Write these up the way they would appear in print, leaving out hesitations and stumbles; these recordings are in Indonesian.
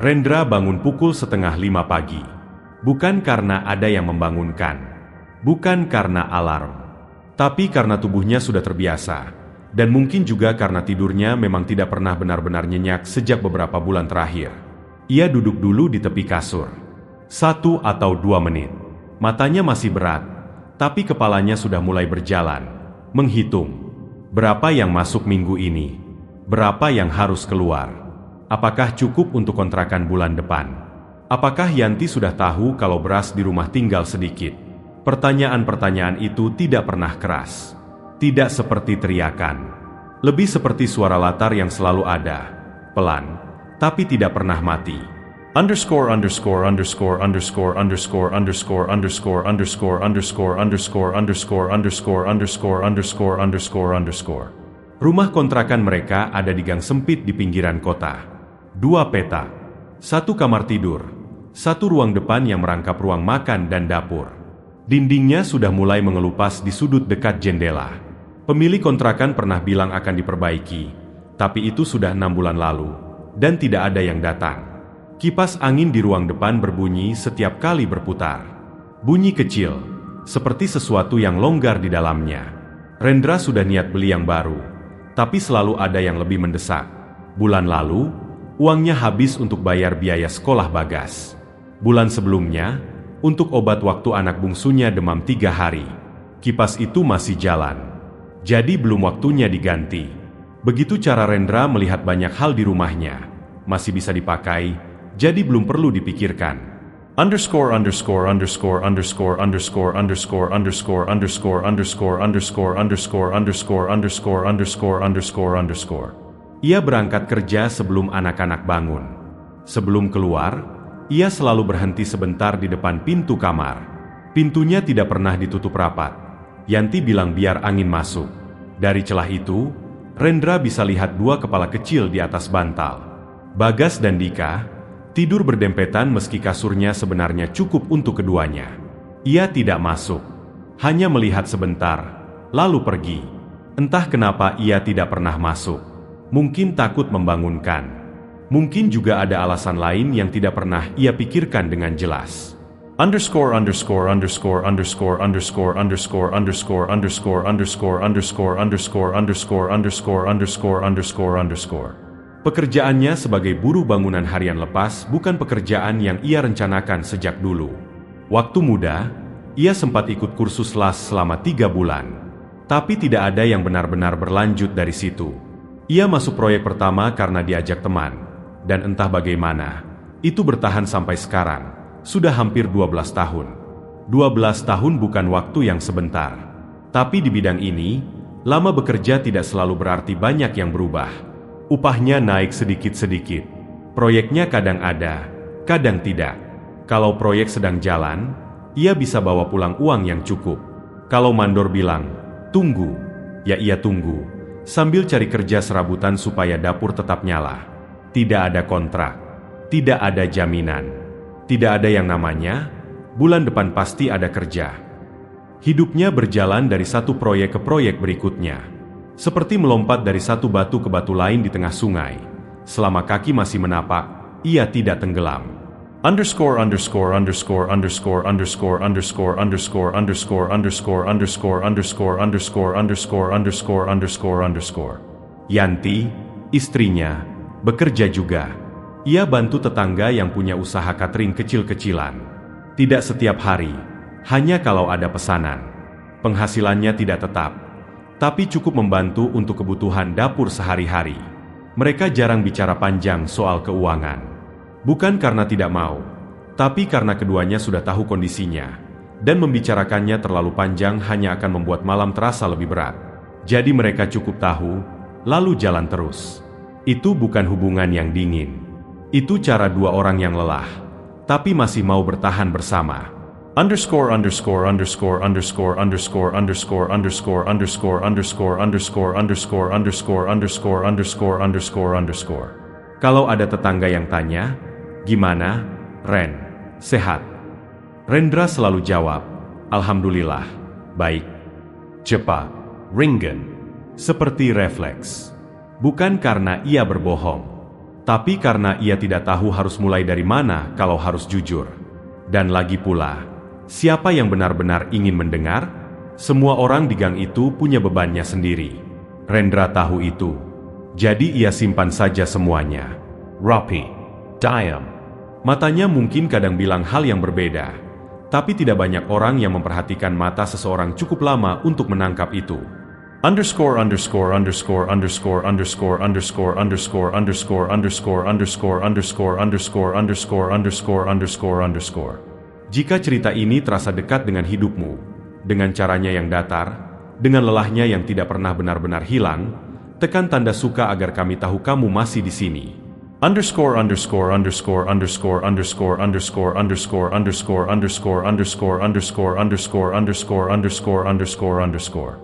Rendra bangun pukul 4:30 pagi. Bukan karena ada yang membangunkan. Bukan karena alarm. Tapi karena tubuhnya sudah terbiasa. Dan mungkin juga karena tidurnya memang tidak pernah benar-benar nyenyak sejak beberapa bulan terakhir. Ia duduk dulu di tepi kasur. 1 atau 2 menit. Matanya masih berat, tapi kepalanya sudah mulai berjalan. Menghitung. Berapa yang masuk minggu ini? Berapa yang harus keluar? Apakah cukup untuk kontrakan bulan depan? Apakah Yanti sudah tahu kalau beras di rumah tinggal sedikit? Pertanyaan-pertanyaan itu tidak pernah keras. Tidak seperti teriakan. Lebih seperti suara latar yang selalu ada. Pelan, tapi tidak pernah mati. Underscore underscore underscore underscore underscore underscore underscore underscore underscore underscore underscore underscore underscore underscore underscore underscore. Rumah kontrakan mereka ada di gang sempit di pinggiran kota. 2 petak, 1 kamar tidur, 1 ruang depan yang merangkap ruang makan dan dapur. Dindingnya sudah mulai mengelupas di sudut dekat jendela. Pemilik kontrakan pernah bilang akan diperbaiki, tapi itu sudah 6 bulan lalu, dan tidak ada yang datang. Kipas angin di ruang depan berbunyi setiap kali berputar. Bunyi kecil, seperti sesuatu yang longgar di dalamnya. Rendra sudah niat beli yang baru, tapi selalu ada yang lebih mendesak. Bulan lalu, uangnya habis untuk bayar biaya sekolah Bagas. Bulan sebelumnya, untuk obat waktu anak bungsunya demam 3 hari. Kipas itu masih jalan. Jadi belum waktunya diganti. Begitu cara Rendra melihat banyak hal di rumahnya. Masih bisa dipakai, jadi belum perlu dipikirkan. Underscore underscore underscore underscore underscore underscore underscore underscore underscore underscore underscore underscore underscore underscore underscore underscore. Ia berangkat kerja sebelum anak-anak bangun. Sebelum keluar, ia selalu berhenti sebentar di depan pintu kamar. Pintunya tidak pernah ditutup rapat. Yanti bilang biar angin masuk. Dari celah itu, Rendra bisa lihat 2 kepala kecil di atas bantal. Bagas dan Dika tidur berdempetan meski kasurnya sebenarnya cukup untuk keduanya. Ia tidak masuk. Hanya melihat sebentar, lalu pergi. Entah kenapa ia tidak pernah masuk. Mungkin takut membangunkan. Mungkin juga ada alasan lain yang tidak pernah ia pikirkan dengan jelas. Underscore underscore underscore underscore underscore underscore underscore underscore underscore underscore underscore underscore underscore underscore underscore underscore. Pekerjaannya sebagai buruh bangunan harian lepas bukan pekerjaan yang ia rencanakan sejak dulu. Waktu muda, ia sempat ikut kursus las selama 3 bulan. Tapi tidak ada yang benar-benar berlanjut dari situ. Ia masuk proyek pertama karena diajak teman, dan entah bagaimana, itu bertahan sampai sekarang, sudah hampir 12 tahun. 12 tahun bukan waktu yang sebentar. Tapi di bidang ini, lama bekerja tidak selalu berarti banyak yang berubah. Upahnya naik sedikit-sedikit. Proyeknya kadang ada, kadang tidak. Kalau proyek sedang jalan, ia bisa bawa pulang uang yang cukup. Kalau mandor bilang, tunggu, ya ia tunggu. Sambil cari kerja serabutan supaya dapur tetap nyala. Tidak ada kontrak, tidak ada jaminan, tidak ada yang namanya, bulan depan pasti ada kerja. Hidupnya berjalan dari satu proyek ke proyek berikutnya. Seperti melompat dari satu batu ke batu lain di tengah sungai. Selama kaki masih menapak, ia tidak tenggelam. Underscore underscore underscore underscore underscore underscore underscore underscore underscore underscore underscore underscore underscore underscore underscore underscore. Yanti, istrinya, bekerja juga. Ia bantu tetangga yang punya usaha catering kecil-kecilan. Tidak setiap hari, hanya kalau ada pesanan. Penghasilannya tidak tetap, tapi cukup membantu untuk kebutuhan dapur sehari-hari. Mereka jarang bicara panjang soal keuangan. Bukan karena tidak mau, tapi karena keduanya sudah tahu kondisinya, dan membicarakannya terlalu panjang hanya akan membuat malam terasa lebih berat. Jadi mereka cukup tahu, lalu jalan terus. Itu bukan hubungan yang dingin. Itu cara 2 orang yang lelah, tapi masih mau bertahan bersama. Underscore underscore underscore underscore underscore underscore underscore underscore underscore underscore underscore underscore underscore underscore underscore underscore. Kalau ada tetangga yang tanya, gimana, Ren? Sehat? Rendra selalu jawab, alhamdulillah, baik. Cepat, ringgan, seperti refleks. Bukan karena ia berbohong, Tapi karena ia tidak tahu harus mulai dari mana kalau harus jujur. Dan lagi pula, siapa yang benar-benar ingin mendengar? Semua orang di gang itu punya bebannya sendiri. Rendra tahu itu. Jadi ia simpan saja semuanya. Rapi, diam. Matanya mungkin kadang bilang hal yang berbeda. Tapi tidak banyak orang yang memperhatikan mata seseorang cukup lama untuk menangkap itu. Underscore underscore underscore underscore underscore underscore underscore underscore underscore underscore underscore underscore underscore underscore underscore underscore. Jika cerita ini terasa dekat dengan hidupmu, dengan caranya yang datar, dengan lelahnya yang tidak pernah benar-benar hilang, tekan tanda suka agar kami tahu kamu masih di sini. Underscore underscore underscore underscore underscore underscore underscore underscore underscore underscore underscore underscore underscore underscore underscore underscore.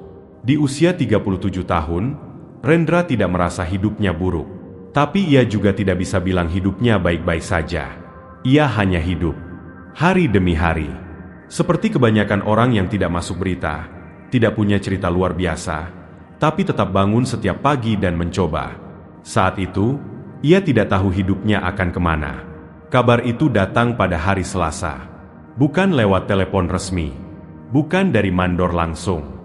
Di usia 37 tahun, Rendra tidak merasa hidupnya buruk. Tapi ia juga tidak bisa bilang hidupnya baik-baik saja. Ia hanya hidup. Hari demi hari. Seperti kebanyakan orang yang tidak masuk berita, tidak punya cerita luar biasa, tapi tetap bangun setiap pagi dan mencoba. Saat itu, ia tidak tahu hidupnya akan kemana. Kabar itu datang pada hari Selasa. Bukan lewat telepon resmi. Bukan dari mandor langsung.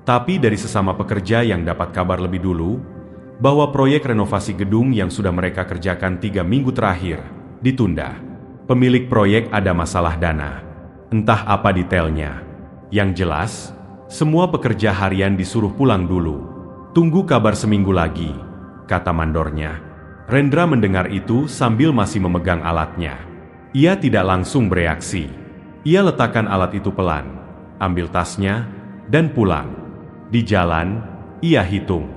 Tapi dari sesama pekerja yang dapat kabar lebih dulu, bahwa proyek renovasi gedung yang sudah mereka kerjakan 3 minggu terakhir, ditunda. Pemilik proyek ada masalah dana. Entah apa detailnya. Yang jelas, semua pekerja harian disuruh pulang dulu. Tunggu kabar seminggu lagi, kata mandornya. Rendra mendengar itu sambil masih memegang alatnya. Ia tidak langsung bereaksi. Ia letakkan alat itu pelan, ambil tasnya, dan pulang. Di jalan, ia hitung.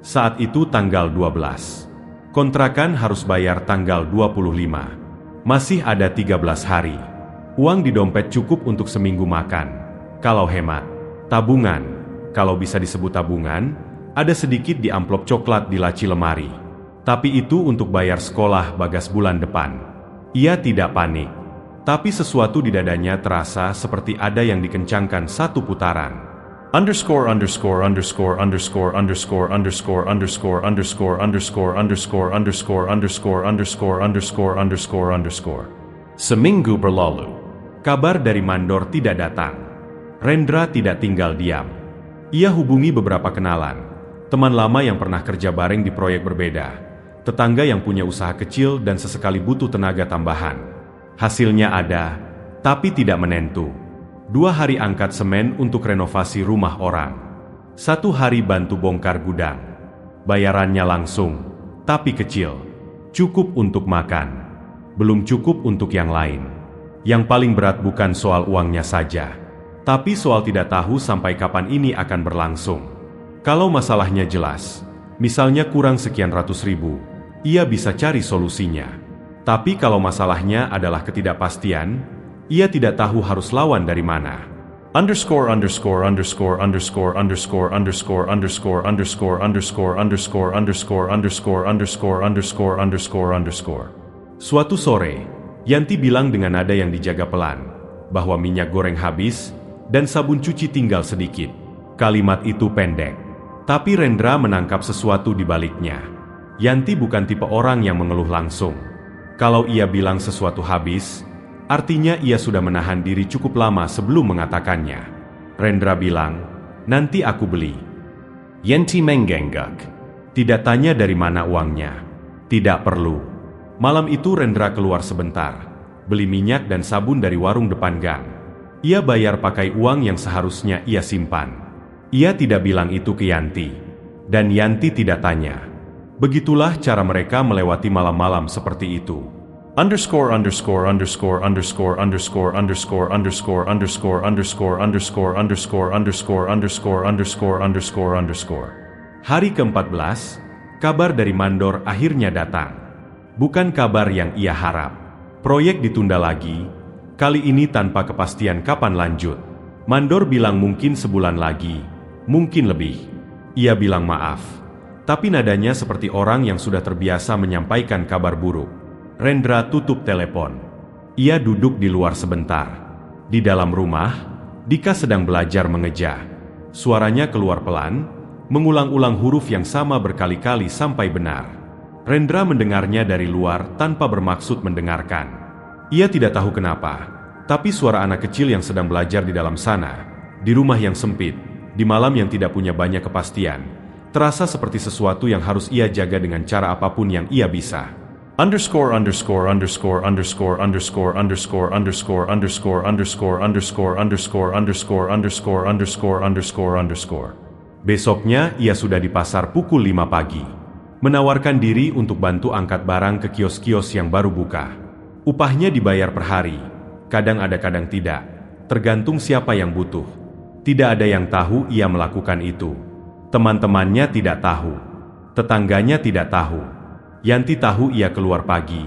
Saat itu tanggal 12. Kontrakan harus bayar tanggal 25. Masih ada 13 hari. Uang di dompet cukup untuk seminggu makan. Kalau hemat. Tabungan. Kalau bisa disebut tabungan, ada sedikit di amplop coklat di laci lemari. Tapi itu untuk bayar sekolah Bagas bulan depan. Ia tidak panik. Tapi sesuatu di dadanya terasa seperti ada yang dikencangkan satu putaran. Underscore underscore underscore underscore underscore underscore underscore underscore underscore underscore underscore underscore underscore underscore underscore underscore. Seminggu berlalu. Kabar dari mandor tidak datang. Rendra tidak tinggal diam. Ia hubungi beberapa kenalan, teman lama yang pernah kerja bareng di proyek berbeda, tetangga yang punya usaha kecil dan sesekali butuh tenaga tambahan. Hasilnya ada, tapi tidak menentu. 2 hari angkat semen untuk renovasi rumah orang. 1 hari bantu bongkar gudang. Bayarannya langsung, tapi kecil. Cukup untuk makan. Belum cukup untuk yang lain. Yang paling berat bukan soal uangnya saja, tapi soal tidak tahu sampai kapan ini akan berlangsung. Kalau masalahnya jelas, misalnya kurang sekian ratus ribu, ia bisa cari solusinya. Tapi kalau masalahnya adalah ketidakpastian, ia tidak tahu harus lawan dari mana. Underscore underscore underscore underscore underscore underscore underscore underscore underscore underscore underscore underscore underscore underscore underscore underscore. Suatu sore, Yanti bilang dengan nada yang dijaga pelan, bahwa minyak goreng habis dan sabun cuci tinggal sedikit. Kalimat itu pendek, tapi Rendra menangkap sesuatu di baliknya. Yanti bukan tipe orang yang mengeluh langsung. Kalau ia bilang sesuatu habis, artinya ia sudah menahan diri cukup lama sebelum mengatakannya. Rendra bilang, nanti aku beli. Yanti mengangguk. Tidak tanya dari mana uangnya. Tidak perlu. Malam itu Rendra keluar sebentar, beli minyak dan sabun dari warung depan gang. Ia bayar pakai uang yang seharusnya ia simpan. Ia tidak bilang itu ke Yanti. Dan Yanti tidak tanya. Begitulah cara mereka melewati malam-malam seperti itu. Underscore underscore underscore underscore underscore underscore underscore underscore underscore underscore underscore underscore underscore underscore underscore underscore. Hari ke-14, kabar dari mandor akhirnya datang. Bukan kabar yang ia harap. Proyek ditunda lagi, kali ini tanpa kepastian kapan lanjut. Mandor bilang mungkin sebulan lagi, mungkin lebih. Ia bilang maaf, tapi nadanya seperti orang yang sudah terbiasa menyampaikan kabar buruk. Rendra tutup telepon. Ia duduk di luar sebentar. Di dalam rumah, Dika sedang belajar mengeja. Suaranya keluar pelan, mengulang-ulang huruf yang sama berkali-kali sampai benar. Rendra mendengarnya dari luar tanpa bermaksud mendengarkan. Ia tidak tahu kenapa, tapi suara anak kecil yang sedang belajar di dalam sana, di rumah yang sempit, di malam yang tidak punya banyak kepastian, terasa seperti sesuatu yang harus ia jaga dengan cara apapun yang ia bisa. Underscore underscore underscore underscore underscore underscore underscore underscore underscore underscore underscore underscore underscore underscore underscore underscore. Besoknya ia sudah di pasar pukul 5 pagi. Menawarkan diri untuk bantu angkat barang ke kios-kios yang baru buka. Upahnya dibayar per hari. Kadang ada kadang tidak. Tergantung siapa yang butuh. Tidak ada yang tahu ia melakukan itu. Teman-temannya tidak tahu. Tetangganya tidak tahu. Yanti tahu ia keluar pagi,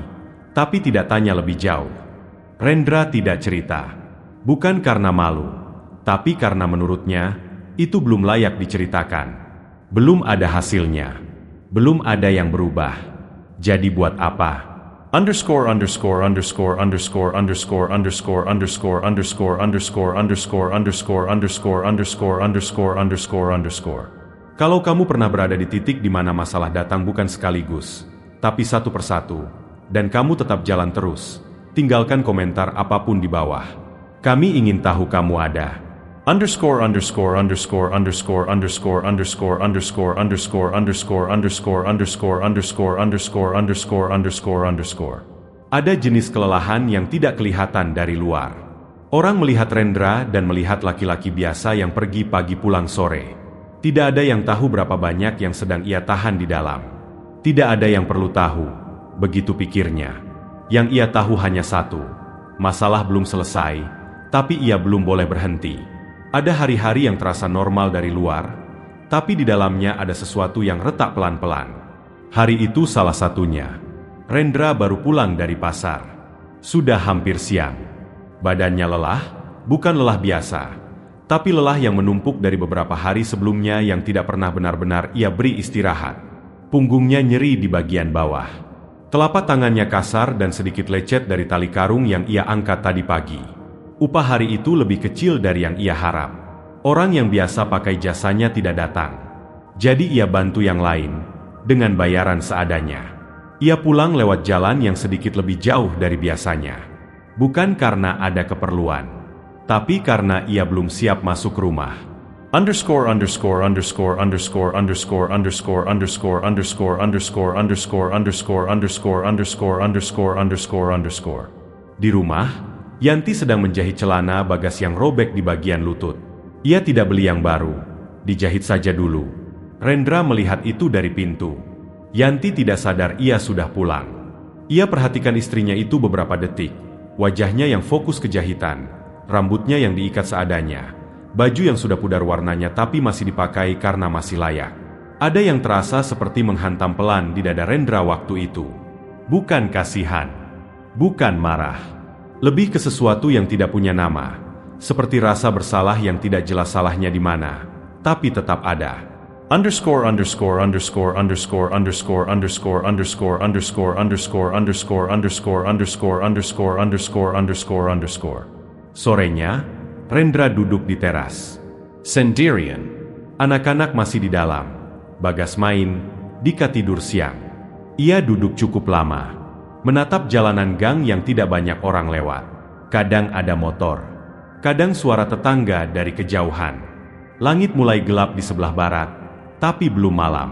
tapi tidak tanya lebih jauh. Rendra tidak cerita. Bukan karena malu, tapi karena menurutnya, itu belum layak diceritakan. Belum ada hasilnya. Belum ada yang berubah. Jadi buat apa? Underscore underscore underscore underscore underscore underscore underscore underscore underscore underscore underscore underscore underscore underscore underscore underscore. Kalau kamu pernah berada di titik di mana masalah datang bukan sekaligus, tapi satu persatu, dan kamu tetap jalan terus, tinggalkan komentar apapun di bawah. Kami ingin tahu kamu ada. Underscore underscore underscore underscore underscore underscore underscore underscore underscore underscore underscore underscore underscore underscore underscore underscore. Ada jenis kelelahan yang tidak kelihatan dari luar. Orang melihat Rendra dan melihat laki-laki biasa yang pergi pagi pulang sore. Tidak ada yang tahu berapa banyak yang sedang ia tahan di dalam. Tidak ada yang perlu tahu, begitu pikirnya. Yang ia tahu hanya satu, masalah belum selesai, tapi ia belum boleh berhenti. Ada hari-hari yang terasa normal dari luar, tapi di dalamnya ada sesuatu yang retak pelan-pelan. Hari itu salah satunya. Rendra baru pulang dari pasar. Sudah hampir siang. Badannya lelah, bukan lelah biasa, tapi lelah yang menumpuk dari beberapa hari sebelumnya yang tidak pernah benar-benar ia beri istirahat. Punggungnya nyeri di bagian bawah. Telapak tangannya kasar dan sedikit lecet dari tali karung yang ia angkat tadi pagi. Upah hari itu lebih kecil dari yang ia harap. Orang yang biasa pakai jasanya tidak datang. Jadi ia bantu yang lain, dengan bayaran seadanya. Ia pulang lewat jalan yang sedikit lebih jauh dari biasanya. Bukan karena ada keperluan, tapi karena ia belum siap masuk rumah. Underscore underscore underscore underscore underscore underscore underscore underscore underscore underscore underscore underscore underscore underscore underscore underscore. Di rumah, Yanti sedang menjahit celana Bagas yang robek di bagian lutut. Ia tidak beli yang baru, dijahit saja dulu. Rendra melihat itu dari pintu. Yanti tidak sadar ia sudah pulang. Ia perhatikan istrinya itu beberapa detik. Wajahnya yang fokus ke jahitan, rambutnya yang diikat seadanya. Baju yang sudah pudar warnanya tapi masih dipakai karena masih layak. Ada yang terasa seperti menghantam pelan di dada Rendra waktu itu. Bukan kasihan, bukan marah. Lebih ke sesuatu yang tidak punya nama. Seperti rasa bersalah yang tidak jelas salahnya di mana, tapi tetap ada. Underscore underscore underscore underscore underscore underscore underscore underscore underscore underscore underscore underscore underscore underscore underscore underscore. Sorenya, Rendra duduk di teras. Sendirian. Anak-anak masih di dalam. Bagas main, Dika tidur siang. Ia duduk cukup lama. Menatap jalanan gang yang tidak banyak orang lewat. Kadang ada motor. Kadang suara tetangga dari kejauhan. Langit mulai gelap di sebelah barat, tapi belum malam.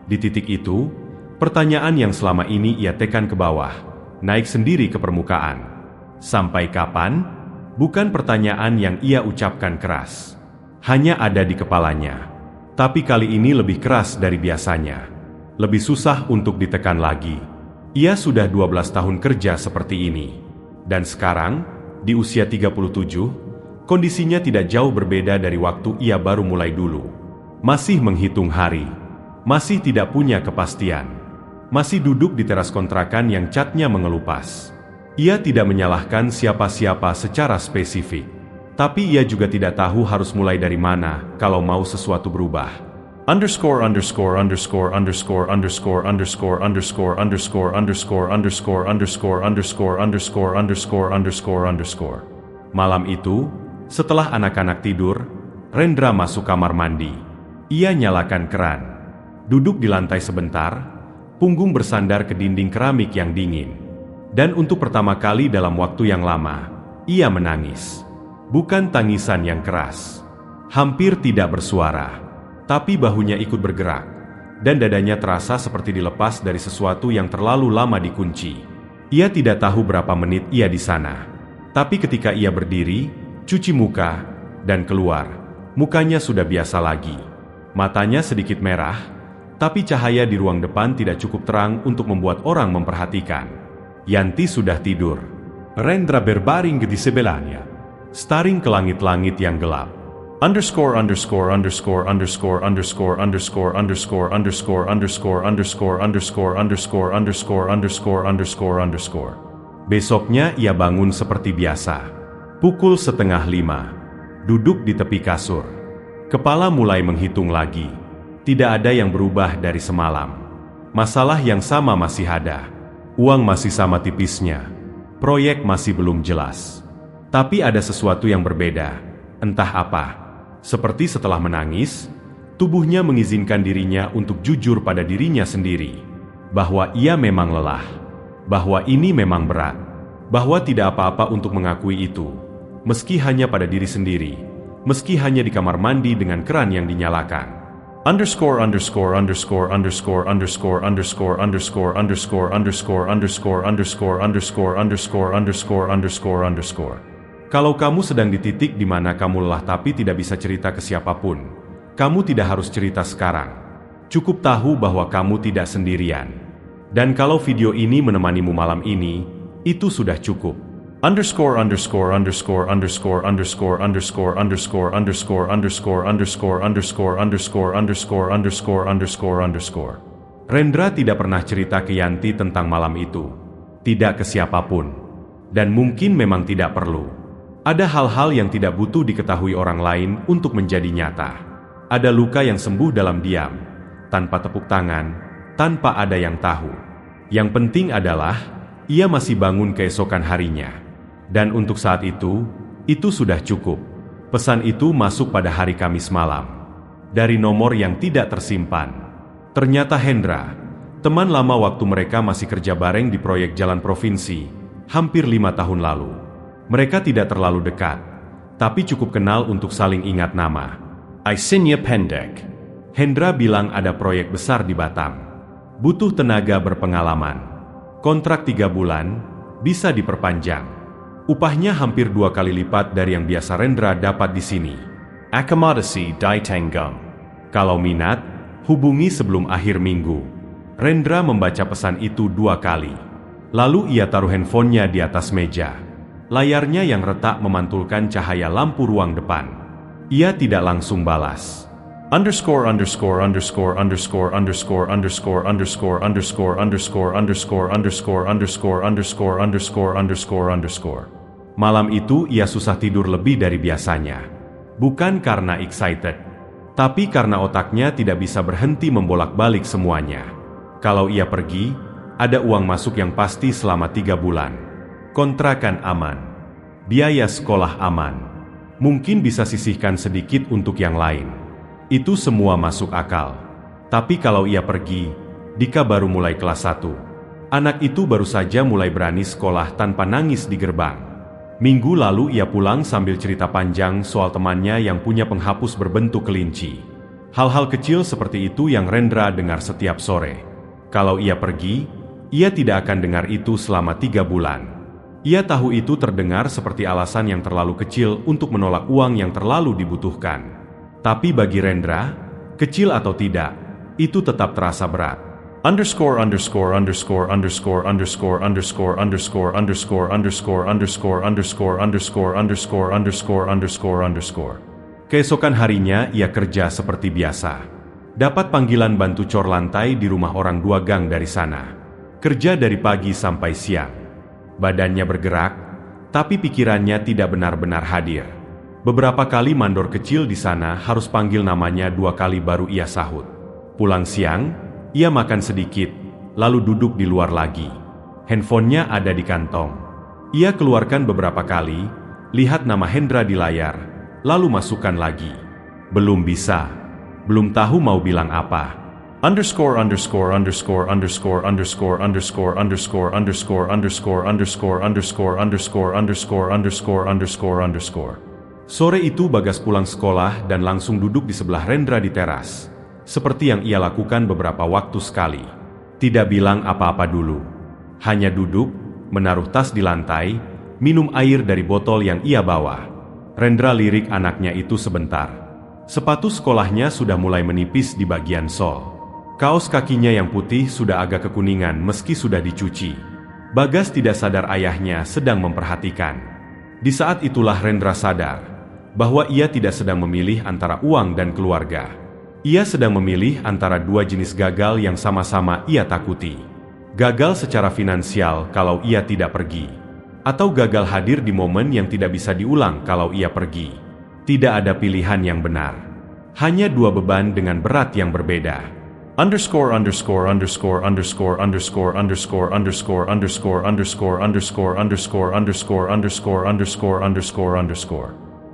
Di titik itu, pertanyaan yang selama ini ia tekan ke bawah, naik sendiri ke permukaan. Sampai kapan? Bukan pertanyaan yang ia ucapkan keras. Hanya ada di kepalanya. Tapi kali ini lebih keras dari biasanya. Lebih susah untuk ditekan lagi. Ia sudah 12 tahun kerja seperti ini. Dan sekarang, di usia 37, kondisinya tidak jauh berbeda dari waktu ia baru mulai dulu. Masih menghitung hari. Masih tidak punya kepastian. Masih duduk di teras kontrakan yang catnya mengelupas. Ia tidak menyalahkan siapa-siapa secara spesifik. Tapi ia juga tidak tahu harus mulai dari mana kalau mau sesuatu berubah. Underscore underscore underscore underscore underscore underscore underscore underscore underscore underscore underscore underscore underscore underscore underscore underscore. Malam itu, setelah anak-anak tidur, Rendra masuk kamar mandi. Ia nyalakan keran. Duduk di lantai sebentar, punggung bersandar ke dinding keramik yang dingin. Dan untuk pertama kali dalam waktu yang lama, ia menangis. Bukan tangisan yang keras, hampir tidak bersuara, tapi bahunya ikut bergerak, dan dadanya terasa seperti dilepas dari sesuatu yang terlalu lama dikunci. Ia tidak tahu berapa menit ia di sana, tapi ketika ia berdiri, cuci muka, dan keluar, mukanya sudah biasa lagi. Matanya sedikit merah, tapi cahaya di ruang depan tidak cukup terang untuk membuat orang memperhatikan. Yanti sudah tidur. Rendra berbaring di sebelahnya, staring ke langit-langit yang gelap. Underscore underscore underscore underscore underscore underscore underscore underscore underscore underscore underscore underscore underscore underscore underscore underscore. Besoknya ia bangun seperti biasa. Pukul 4:30. Duduk di tepi kasur. Kepala mulai menghitung lagi. Tidak ada yang berubah dari semalam. Masalah yang sama masih ada. Uang masih sama tipisnya. Proyek masih belum jelas. Tapi ada sesuatu yang berbeda. Entah apa. Seperti setelah menangis, tubuhnya mengizinkan dirinya untuk jujur pada dirinya sendiri. Bahwa ia memang lelah. Bahwa ini memang berat. Bahwa tidak apa-apa untuk mengakui itu. Meski hanya pada diri sendiri. Meski hanya di kamar mandi dengan keran yang dinyalakan. Underscore underscore underscore underscore underscore underscore underscore underscore underscore underscore underscore underscore underscore underscore underscore underscore. Kalau kamu sedang di titik di mana kamu lelah tapi tidak bisa cerita ke siapapun, kamu tidak harus cerita sekarang. Cukup tahu bahwa kamu tidak sendirian. Dan kalau video ini menemanimu malam ini, itu sudah cukup. Underscore underscore underscore underscore underscore underscore underscore underscore underscore underscore underscore underscore underscore underscore underscore underscore. Rendra tidak pernah cerita ke Yanti tentang malam itu. Tidak ke siapapun. Dan mungkin memang tidak perlu. Ada hal-hal yang tidak butuh diketahui orang lain untuk menjadi nyata. Ada luka yang sembuh dalam diam, tanpa tepuk tangan, tanpa ada yang tahu. Yang penting adalah, ia masih bangun keesokan harinya. Dan untuk saat itu sudah cukup. Pesan itu masuk pada hari Kamis malam. Dari nomor yang tidak tersimpan. Ternyata Hendra, teman lama waktu mereka masih kerja bareng di proyek jalan provinsi, hampir 5 tahun lalu. Mereka tidak terlalu dekat, tapi cukup kenal untuk saling ingat nama. Isinya pendek. Hendra bilang ada proyek besar di Batam. Butuh tenaga berpengalaman. Kontrak 3 bulan, bisa diperpanjang. Upahnya hampir 2 kali lipat dari yang biasa Rendra dapat di sini. Akomodasi Daitenggam. Kalau minat, hubungi sebelum akhir minggu. Rendra membaca pesan itu 2 kali. Lalu ia taruh handphonenya di atas meja. Layarnya yang retak memantulkan cahaya lampu ruang depan. Ia tidak langsung balas. Underscore underscore underscore underscore underscore underscore underscore underscore underscore underscore underscore underscore underscore underscore underscore underscore. Malam itu ia susah tidur lebih dari biasanya. Bukan karena excited, tapi karena otaknya tidak bisa berhenti membolak-balik semuanya. Kalau ia pergi, ada uang masuk yang pasti selama 3 bulan. Kontrakan aman. Biaya sekolah aman. Mungkin bisa sisihkan sedikit untuk yang lain. Itu semua masuk akal. Tapi kalau ia pergi, Dika baru mulai kelas 1. Anak itu baru saja mulai berani sekolah tanpa nangis di gerbang. Minggu lalu ia pulang sambil cerita panjang soal temannya yang punya penghapus berbentuk kelinci. Hal-hal kecil seperti itu yang Rendra dengar setiap sore. Kalau ia pergi, ia tidak akan dengar itu selama 3 bulan. Ia tahu itu terdengar seperti alasan yang terlalu kecil untuk menolak uang yang terlalu dibutuhkan. Tapi bagi Rendra, kecil atau tidak, itu tetap terasa berat. Underscore underscore underscore underscore underscore underscore underscore underscore underscore underscore underscore underscore underscore underscore underscore underscore. Keesokan harinya ia kerja seperti biasa. Dapat panggilan bantu cor lantai di rumah orang 2 gang dari sana. Kerja dari pagi sampai siang. Badannya bergerak, tapi pikirannya tidak benar-benar hadir. Beberapa kali mandor kecil di sana harus panggil namanya 2 kali baru ia sahut. Pulang siang, ia makan sedikit, lalu duduk di luar lagi. Handphonenya ada di kantong. Ia keluarkan beberapa kali, lihat nama Hendra di layar, lalu masukkan lagi. Belum bisa. Belum tahu mau bilang apa. underscore underscore underscore underscore underscore underscore underscore underscore underscore underscore underscore underscore underscore underscore underscore underscore. Sore itu Bagas pulang sekolah dan langsung duduk di sebelah Rendra di teras, seperti yang ia lakukan beberapa waktu sekali. Tidak bilang apa-apa dulu, hanya duduk, menaruh tas di lantai, minum air dari botol yang ia bawa. Rendra lirik anaknya itu sebentar. Sepatu sekolahnya sudah mulai menipis di bagian sol. Kaos kakinya yang putih sudah agak kekuningan meski sudah dicuci. Bagas tidak sadar ayahnya sedang memperhatikan. Di saat itulah Rendra sadar bahwa ia tidak sedang memilih antara uang dan keluarga. Ia sedang memilih antara dua jenis gagal yang sama-sama ia takuti. Gagal secara finansial kalau ia tidak pergi, atau gagal hadir di momen yang tidak bisa diulang kalau ia pergi. Tidak ada pilihan yang benar. Hanya dua beban dengan berat yang berbeda. Underscore underscore underscore underscore underscore underscore underscore underscore underscore underscore underscore underscore underscore underscore underscore underscore.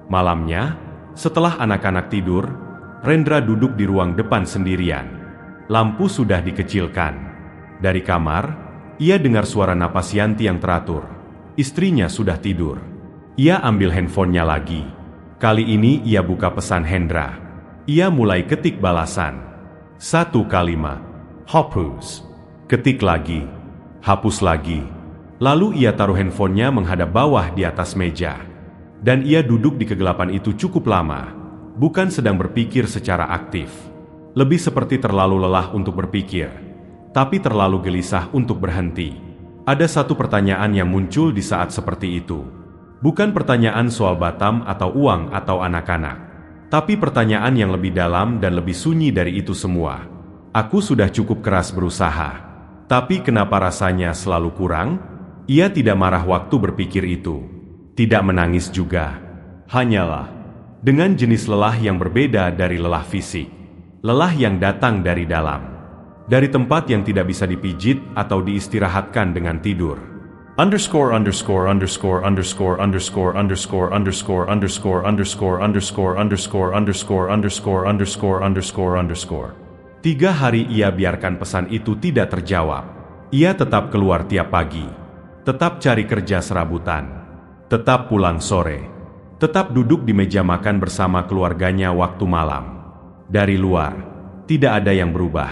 Malamnya, setelah anak-anak tidur, Rendra duduk di ruang depan sendirian. Lampu sudah dikecilkan. Dari kamar, ia dengar suara napas Yanti yang teratur. Istrinya sudah tidur. Ia ambil handphonenya lagi. Kali ini ia buka pesan Hendra. Ia mulai ketik balasan. 1 kalimat. Hapus. Ketik lagi. Hapus lagi. Lalu ia taruh handphonenya menghadap bawah di atas meja. Dan ia duduk di kegelapan itu cukup lama, bukan sedang berpikir secara aktif. Lebih seperti terlalu lelah untuk berpikir, tapi terlalu gelisah untuk berhenti. Ada satu pertanyaan yang muncul di saat seperti itu. Bukan pertanyaan soal Batam atau uang atau anak-anak, tapi pertanyaan yang lebih dalam dan lebih sunyi dari itu semua. Aku sudah cukup keras berusaha, tapi kenapa rasanya selalu kurang? Ia tidak marah waktu berpikir itu. Tidak menangis juga. Hanyalah dengan jenis lelah yang berbeda dari lelah fisik. Lelah yang datang dari dalam. Dari tempat yang tidak bisa dipijit atau diistirahatkan dengan tidur. Underscore underscore underscore underscore underscore underscore underscore underscore underscore underscore underscore underscore underscore underscore underscore underscore. 3 hari ia biarkan pesan itu tidak terjawab. Ia tetap keluar tiap pagi. Tetap cari kerja serabutan. Tetap pulang sore. Tetap duduk di meja makan bersama keluarganya waktu malam. Dari luar, tidak ada yang berubah.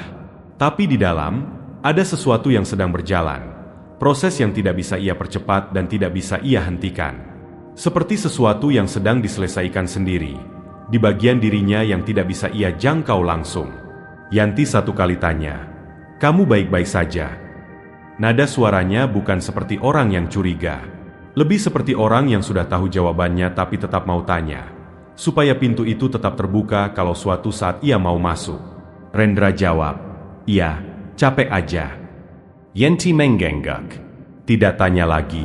Tapi di dalam, ada sesuatu yang sedang berjalan. Proses yang tidak bisa ia percepat dan tidak bisa ia hentikan. Seperti sesuatu yang sedang diselesaikan sendiri. Di bagian dirinya yang tidak bisa ia jangkau langsung. Yanti satu kali tanya, "Kamu baik-baik saja?" Nada suaranya bukan seperti orang yang curiga. Lebih seperti orang yang sudah tahu jawabannya tapi tetap mau tanya, supaya pintu itu tetap terbuka kalau suatu saat ia mau masuk. Rendra jawab, "Iya, capek aja." Yanti mengenggak. Tidak tanya lagi.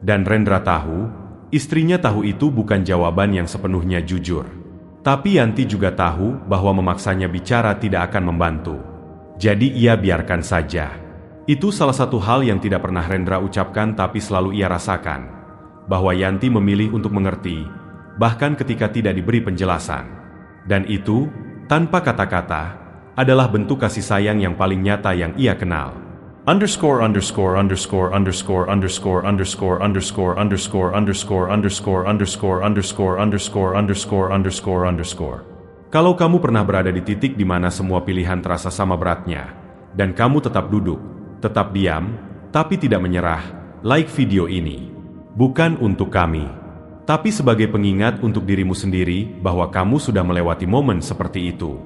Dan Rendra tahu, istrinya tahu itu bukan jawaban yang sepenuhnya jujur. Tapi Yanti juga tahu bahwa memaksanya bicara tidak akan membantu. Jadi ia biarkan saja. Itu salah satu hal yang tidak pernah Rendra ucapkan tapi selalu ia rasakan. Bahwa Yanti memilih untuk mengerti, bahkan ketika tidak diberi penjelasan. Dan itu, tanpa kata-kata, adalah bentuk kasih sayang yang paling nyata yang ia kenal. Underscore underscore underscore underscore underscore underscore underscore underscore underscore underscore underscore underscore underscore underscore underscore underscore. Kalau kamu pernah berada di titik di mana semua pilihan terasa sama beratnya, dan kamu tetap duduk, tetap diam, tapi tidak menyerah, like video ini. Bukan untuk kami, tapi sebagai pengingat untuk dirimu sendiri bahwa kamu sudah melewati momen seperti itu.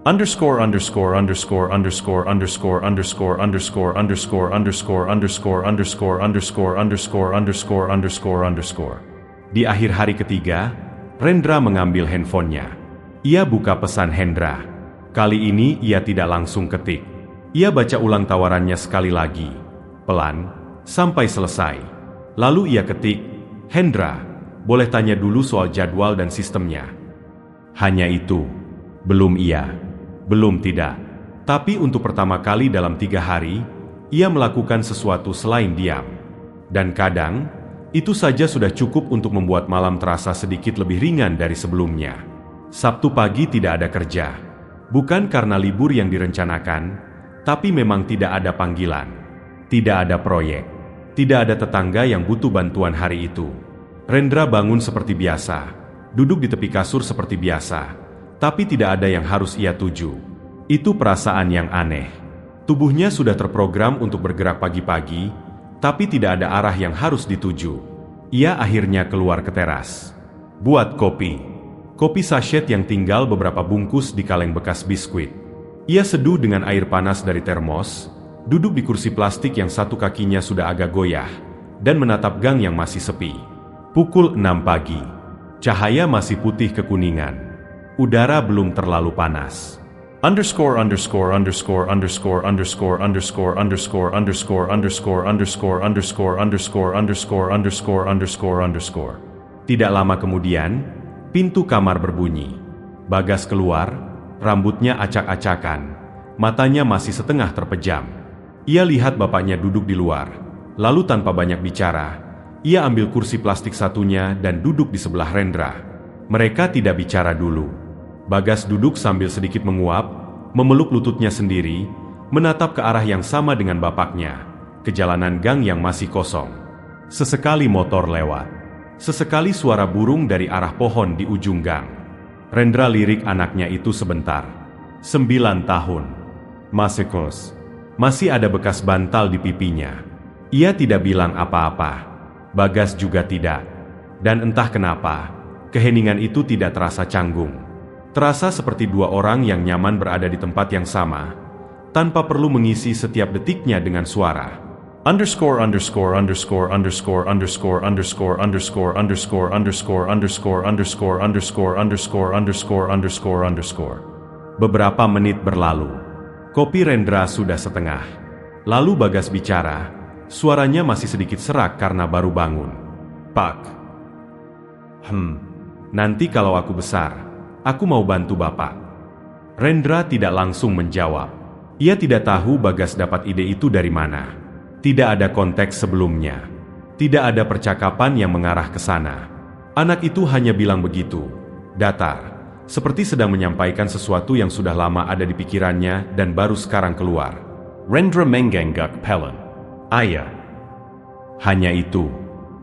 Underscore underscore underscore underscore underscore underscore underscore underscore underscore underscore underscore underscore underscore underscore underscore underscore. Di akhir hari ketiga, Rendra mengambil handphonenya. Ia buka pesan Hendra. Kali ini ia tidak langsung ketik. Ia baca ulang tawarannya sekali lagi, pelan, sampai selesai. Lalu ia ketik, "Hendra, boleh tanya dulu soal jadwal dan sistemnya." Hanya itu. Belum iya. Belum tidak. Tapi untuk pertama kali dalam 3 hari, ia melakukan sesuatu selain diam. Dan kadang, itu saja sudah cukup untuk membuat malam terasa sedikit lebih ringan dari sebelumnya. Sabtu pagi tidak ada kerja. Bukan karena libur yang direncanakan, tapi memang tidak ada panggilan. Tidak ada proyek. Tidak ada tetangga yang butuh bantuan hari itu. Rendra bangun seperti biasa, duduk di tepi kasur seperti biasa, tapi tidak ada yang harus ia tuju. Itu perasaan yang aneh. Tubuhnya sudah terprogram untuk bergerak pagi-pagi, tapi tidak ada arah yang harus dituju. Ia akhirnya keluar ke teras. Buat kopi. Kopi sachet yang tinggal beberapa bungkus di kaleng bekas biskuit. Ia seduh dengan air panas dari termos, duduk di kursi plastik yang satu kakinya sudah agak goyah, dan menatap gang yang masih sepi. Pukul 6 pagi. Cahaya masih putih kekuningan. Udara belum terlalu panas. Underscore underscore underscore underscore underscore underscore underscore underscore underscore underscore underscore underscore underscore underscore underscore underscore. Tidak lama kemudian, pintu kamar berbunyi. Bagas keluar, rambutnya acak-acakan, matanya masih setengah terpejam. Ia lihat bapaknya duduk di luar, lalu tanpa banyak bicara, ia ambil kursi plastik satunya dan duduk di sebelah Rendra. Mereka tidak bicara dulu. Bagas duduk sambil sedikit menguap, memeluk lututnya sendiri, menatap ke arah yang sama dengan bapaknya, ke jalanan gang yang masih kosong. Sesekali motor lewat. Sesekali suara burung dari arah pohon di ujung gang. Rendra lirik anaknya itu sebentar. 9 tahun. Masih kos. Masih ada bekas bantal di pipinya. Ia tidak bilang apa-apa. Bagas juga tidak. Dan entah kenapa, keheningan itu tidak terasa canggung. Terasa seperti dua orang yang nyaman berada di tempat yang sama, tanpa perlu mengisi setiap detiknya dengan suara. Underscore underscore underscore underscore underscore underscore underscore underscore underscore underscore underscore underscore underscore underscore underscore underscore. Beberapa menit berlalu. Kopi Rendra sudah setengah. Lalu Bagas bicara, suaranya masih sedikit serak karena baru bangun. Pak. Nanti kalau aku besar, aku mau bantu Bapak. Rendra tidak langsung menjawab. Ia tidak tahu Bagas dapat ide itu dari mana. Tidak ada konteks sebelumnya. Tidak ada percakapan yang mengarah ke sana. Anak itu hanya bilang begitu, datar, seperti sedang menyampaikan sesuatu yang sudah lama ada di pikirannya dan baru sekarang keluar. Rendra mengangguk pelan. Ayah. Hanya itu.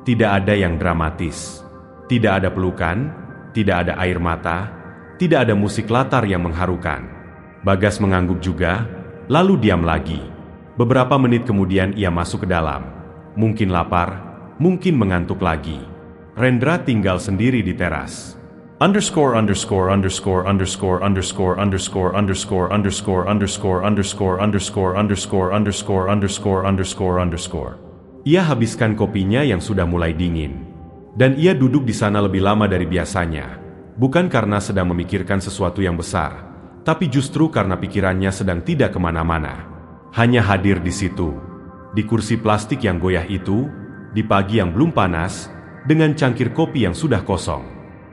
Tidak ada yang dramatis. Tidak ada pelukan, tidak ada air mata, tidak ada musik latar yang mengharukan. Bagas mengangguk juga, lalu diam lagi. Beberapa menit kemudian ia masuk ke dalam. Mungkin lapar, mungkin mengantuk lagi. Rendra tinggal sendiri di teras. Underscore underscore underscore underscore underscore underscore underscore underscore underscore underscore underscore underscore underscore underscore underscore underscore. Ia habiskan kopinya yang sudah mulai dingin. Dan ia duduk di sana lebih lama dari biasanya. Bukan karena sedang memikirkan sesuatu yang besar, tapi justru karena pikirannya sedang tidak kemana-mana. Hanya hadir di situ, di kursi plastik yang goyah itu, di pagi yang belum panas, dengan cangkir kopi yang sudah kosong.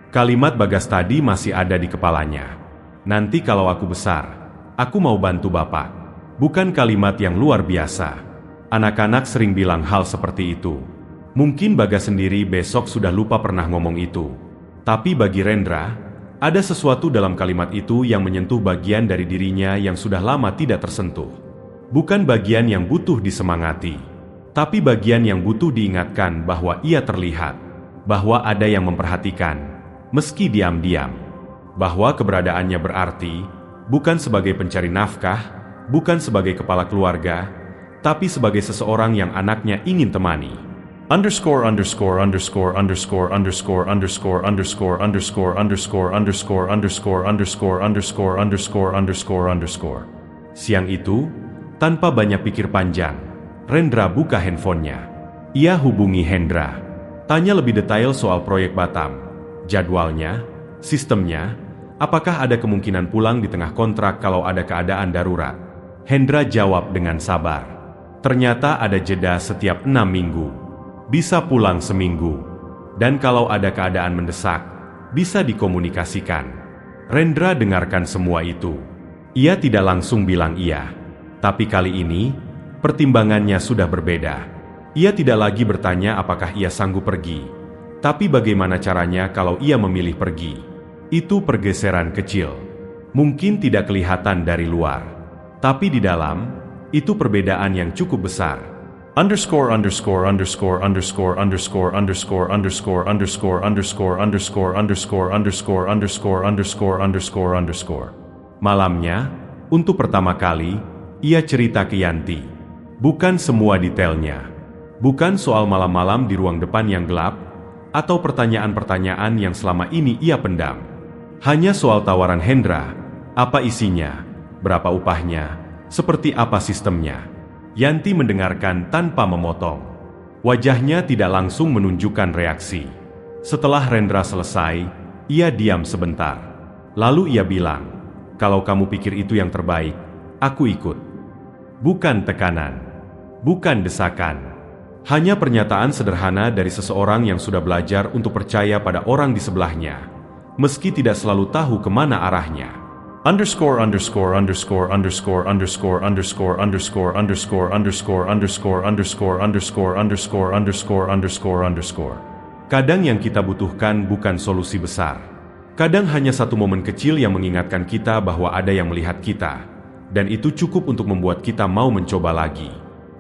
Kalimat Bagas tadi masih ada di kepalanya. Nanti kalau aku besar, aku mau bantu Bapak. Bukan kalimat yang luar biasa. Anak-anak sering bilang hal seperti itu. Mungkin Bagas sendiri besok sudah lupa pernah ngomong itu. Tapi bagi Rendra, ada sesuatu dalam kalimat itu yang menyentuh bagian dari dirinya yang sudah lama tidak tersentuh. Bukan bagian yang butuh disemangati, tapi bagian yang butuh diingatkan bahwa ia terlihat, bahwa ada yang memperhatikan, meski diam-diam, bahwa keberadaannya berarti, bukan sebagai pencari nafkah, bukan sebagai kepala keluarga, tapi sebagai seseorang yang anaknya ingin temani. Underscore underscore underscore underscore underscore underscore underscore underscore underscore underscore underscore underscore underscore underscore underscore underscore. Siang itu, tanpa banyak pikir panjang, Rendra buka handphonenya. Ia hubungi Hendra. Tanya lebih detail soal proyek Batam, jadwalnya, sistemnya, apakah ada kemungkinan pulang di tengah kontrak kalau ada keadaan darurat. Hendra jawab dengan sabar. Ternyata ada jeda setiap 6 minggu. Bisa pulang seminggu. Dan kalau ada keadaan mendesak, bisa dikomunikasikan. Rendra dengarkan semua itu. Ia tidak langsung bilang iya. Tapi kali ini, pertimbangannya sudah berbeda. Ia tidak lagi bertanya apakah ia sanggup pergi, tapi bagaimana caranya kalau ia memilih pergi. Itu pergeseran kecil. Mungkin tidak kelihatan dari luar, tapi di dalam, itu perbedaan yang cukup besar. Underscore underscore underscore underscore underscore underscore underscore underscore underscore underscore underscore underscore underscore underscore underscore underscore. Malamnya, untuk pertama kali, ia cerita ke Yanti. Bukan semua detailnya. Bukan soal malam-malam di ruang depan yang gelap, atau pertanyaan-pertanyaan yang selama ini ia pendam. Hanya soal tawaran Hendra, apa isinya, berapa upahnya, seperti apa sistemnya. Yanti mendengarkan tanpa memotong. Wajahnya tidak langsung menunjukkan reaksi. Setelah Rendra selesai, ia diam sebentar. Lalu ia bilang, "Kalau kamu pikir itu yang terbaik, aku ikut." Bukan tekanan, bukan desakan. Hanya pernyataan sederhana dari seseorang yang sudah belajar untuk percaya pada orang di sebelahnya, meski tidak selalu tahu kemana arahnya. Underscore underscore underscore underscore underscore underscore underscore underscore underscore underscore underscore underscore underscore underscore underscore underscore. Kadang yang kita butuhkan bukan solusi besar. Kadang hanya satu momen kecil yang mengingatkan kita bahwa ada yang melihat kita, dan itu cukup untuk membuat kita mau mencoba lagi.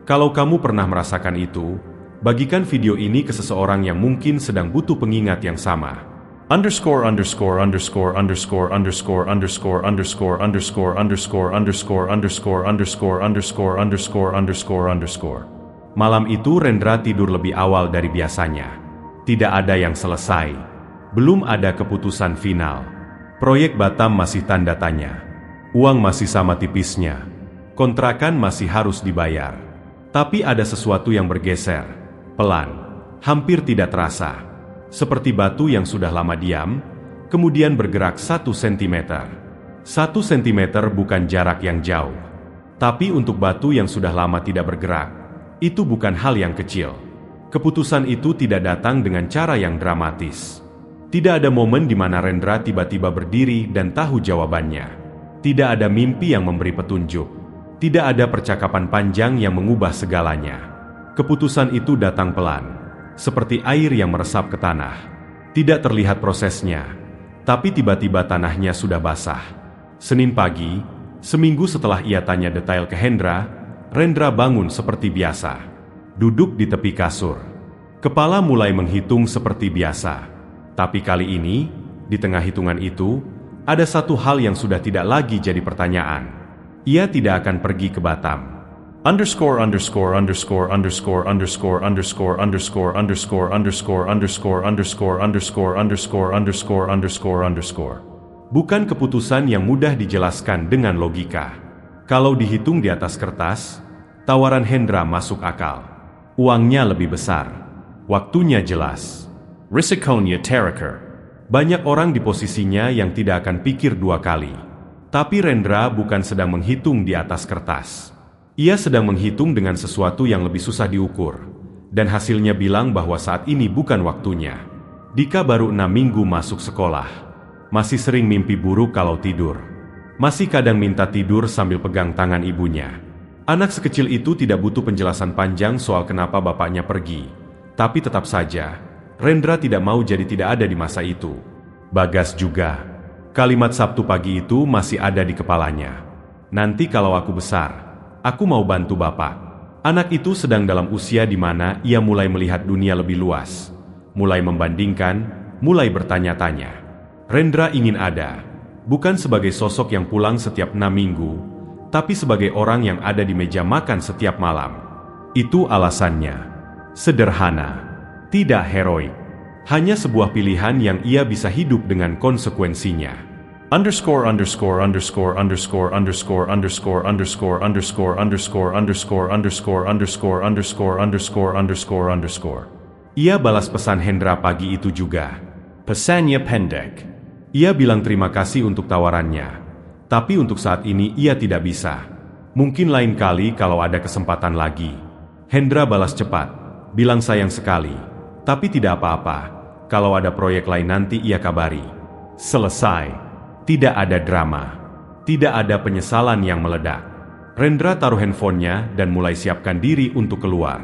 Kalau kamu pernah merasakan itu, bagikan video ini ke seseorang yang mungkin sedang butuh pengingat yang sama. Underscore underscore underscore underscore underscore underscore underscore underscore underscore underscore underscore underscore underscore underscore underscore underscore. Malam itu Rendra tidur lebih awal dari biasanya. Tidak ada yang selesai. Belum ada keputusan final. Proyek Batam masih tanda tanya. Uang masih sama tipisnya. Kontrakan masih harus dibayar. Tapi ada sesuatu yang bergeser. Pelan. Hampir tidak terasa. Seperti batu yang sudah lama diam, kemudian bergerak 1 cm. 1 cm bukan jarak yang jauh. Tapi untuk batu yang sudah lama tidak bergerak, itu bukan hal yang kecil. Keputusan itu tidak datang dengan cara yang dramatis. Tidak ada momen di mana Rendra tiba-tiba berdiri dan tahu jawabannya. Tidak ada mimpi yang memberi petunjuk. Tidak ada percakapan panjang yang mengubah segalanya. Keputusan itu datang pelan. Seperti air yang meresap ke tanah. Tidak terlihat prosesnya, tapi tiba-tiba tanahnya sudah basah. Senin pagi, seminggu setelah ia tanya detail ke Hendra, Rendra bangun seperti biasa. Duduk di tepi kasur. Kepala mulai menghitung seperti biasa. Tapi kali ini, di tengah hitungan itu, ada satu hal yang sudah tidak lagi jadi pertanyaan. Ia tidak akan pergi ke Batam. Underscore underscore underscore underscore underscore underscore underscore underscore underscore underscore underscore underscore underscore underscore underscore underscore. Bukan keputusan yang mudah dijelaskan dengan logika. Kalau dihitung di atas kertas, tawaran Hendra masuk akal. Uangnya lebih besar. Waktunya jelas. Risikonya terakhir. Banyak orang di posisinya yang tidak akan pikir 2 kali. Tapi Rendra bukan sedang menghitung di atas kertas. Ia sedang menghitung dengan sesuatu yang lebih susah diukur, dan hasilnya bilang bahwa saat ini bukan waktunya. Dika baru 6 minggu masuk sekolah. Masih sering mimpi buruk kalau tidur. Masih kadang minta tidur sambil pegang tangan ibunya. Anak sekecil itu tidak butuh penjelasan panjang soal kenapa bapaknya pergi. Tapi tetap saja, Rendra tidak mau jadi tidak ada di masa itu. Bagas juga. Kalimat Sabtu pagi itu masih ada di kepalanya. Nanti kalau aku besar, aku mau bantu bapak. Anak itu sedang dalam usia di mana ia mulai melihat dunia lebih luas. Mulai membandingkan, mulai bertanya-tanya. Rendra ingin ada, bukan sebagai sosok yang pulang setiap 6 minggu, tapi sebagai orang yang ada di meja makan setiap malam. Itu alasannya. Sederhana. Tidak heroik. Hanya sebuah pilihan yang ia bisa hidup dengan konsekuensinya. Underscore underscore underscore underscore underscore underscore underscore underscore underscore underscore underscore underscore underscore underscore underscore underscore. Ia balas pesan Hendra pagi itu juga. Pesannya pendek. Ia bilang terima kasih untuk tawarannya, tapi untuk saat ini ia tidak bisa. Mungkin lain kali kalau ada kesempatan lagi. Hendra balas cepat, bilang sayang sekali, tapi tidak apa-apa. Kalau ada proyek lain nanti ia kabari. Selesai. Tidak ada drama. Tidak ada penyesalan yang meledak. Rendra taruh handphonenya dan mulai siapkan diri untuk keluar.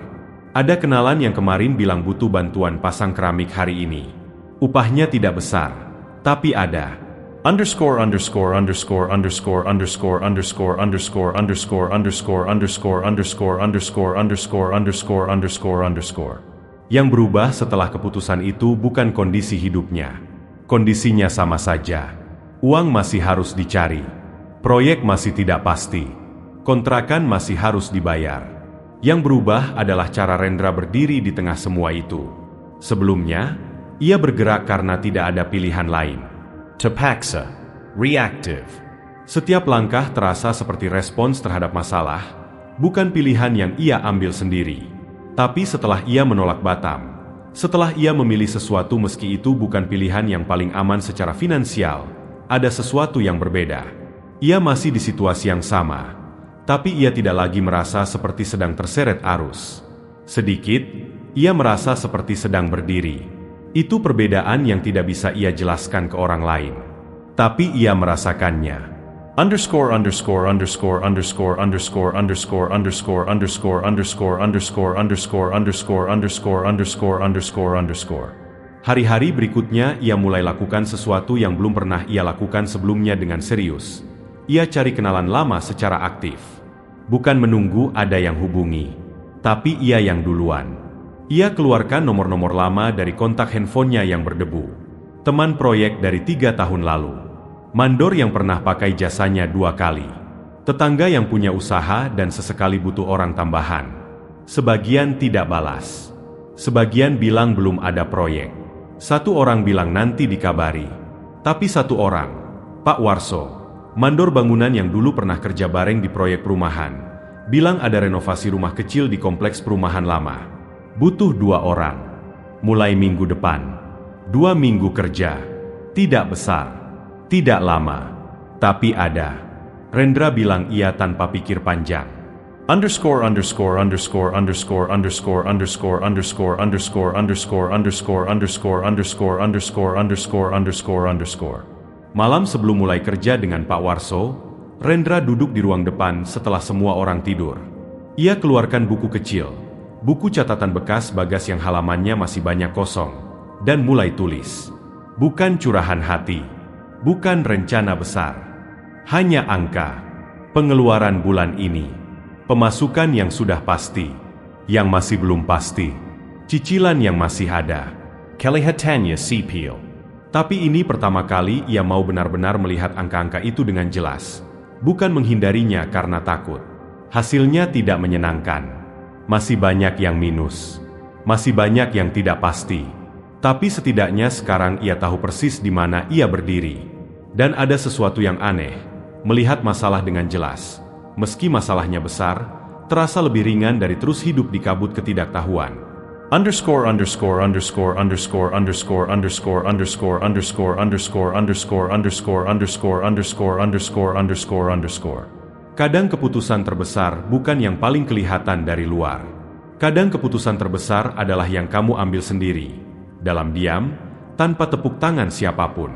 Ada kenalan yang kemarin bilang butuh bantuan pasang keramik hari ini. Upahnya tidak besar, tapi ada. underscore underscore underscore underscore underscore underscore underscore underscore underscore underscore underscore underscore underscore underscore underscore underscore. Yang berubah setelah keputusan itu bukan kondisi hidupnya. Kondisinya sama saja. Uang masih harus dicari. Proyek masih tidak pasti. Kontrakan masih harus dibayar. Yang berubah adalah cara Rendra berdiri di tengah semua itu. Sebelumnya, ia bergerak karena tidak ada pilihan lain. Terpaksa. Reactive. Setiap langkah terasa seperti respons terhadap masalah, bukan pilihan yang ia ambil sendiri. Tapi setelah ia menolak Batam, setelah ia memilih sesuatu meski itu bukan pilihan yang paling aman secara finansial, ada sesuatu yang berbeda. Ia masih di situasi yang sama, tapi ia tidak lagi merasa seperti sedang terseret arus. Sedikit, ia merasa seperti sedang berdiri. Itu perbedaan yang tidak bisa ia jelaskan ke orang lain. Tapi ia merasakannya. Underscore underscore underscore underscore underscore underscore underscore underscore underscore underscore underscore underscore underscore underscore underscore underscore. Hari-hari berikutnya ia mulai lakukan sesuatu yang belum pernah ia lakukan sebelumnya dengan serius. Ia cari kenalan lama secara aktif. Bukan menunggu ada yang hubungi, tapi ia yang duluan. Ia keluarkan nomor-nomor lama dari kontak handphonenya yang berdebu. Teman proyek dari 3 tahun lalu. Mandor yang pernah pakai jasanya 2 kali. Tetangga yang punya usaha dan sesekali butuh orang tambahan. Sebagian tidak balas. Sebagian bilang belum ada proyek. Satu orang bilang nanti dikabari. Tapi satu orang, Pak Warso, mandor bangunan yang dulu pernah kerja bareng di proyek perumahan, bilang ada renovasi rumah kecil di kompleks perumahan lama. Butuh 2 orang. Mulai minggu depan. 2 minggu kerja. Tidak besar. Tidak lama. Tapi ada. Rendra bilang iya tanpa pikir panjang. Underscore underscore underscore underscore underscore underscore underscore underscore underscore underscore underscore underscore underscore underscore underscore underscore. Malam sebelum mulai kerja dengan Pak Warso, Rendra duduk di ruang depan setelah semua orang tidur. Ia keluarkan buku kecil. Buku catatan bekas Bagas yang halamannya masih banyak kosong, dan mulai tulis. Bukan curahan hati, bukan rencana besar, hanya angka, pengeluaran bulan ini, pemasukan yang sudah pasti, yang masih belum pasti, cicilan yang masih ada. Kelihatannya sipil. Tapi ini pertama kali ia mau benar-benar melihat angka-angka itu dengan jelas, bukan menghindarinya karena takut. Hasilnya tidak menyenangkan. Masih banyak yang minus. Masih banyak yang tidak pasti. Tapi setidaknya sekarang ia tahu persis di mana ia berdiri. Dan ada sesuatu yang aneh, melihat masalah dengan jelas. Meski masalahnya besar, terasa lebih ringan dari terus hidup di kabut ketidaktahuan. Underscore underscore underscore underscore underscore underscore underscore underscore underscore underscore underscore underscore underscore underscore underscore underscore. Kadang keputusan terbesar bukan yang paling kelihatan dari luar. Kadang keputusan terbesar adalah yang kamu ambil sendiri, dalam diam, tanpa tepuk tangan siapapun.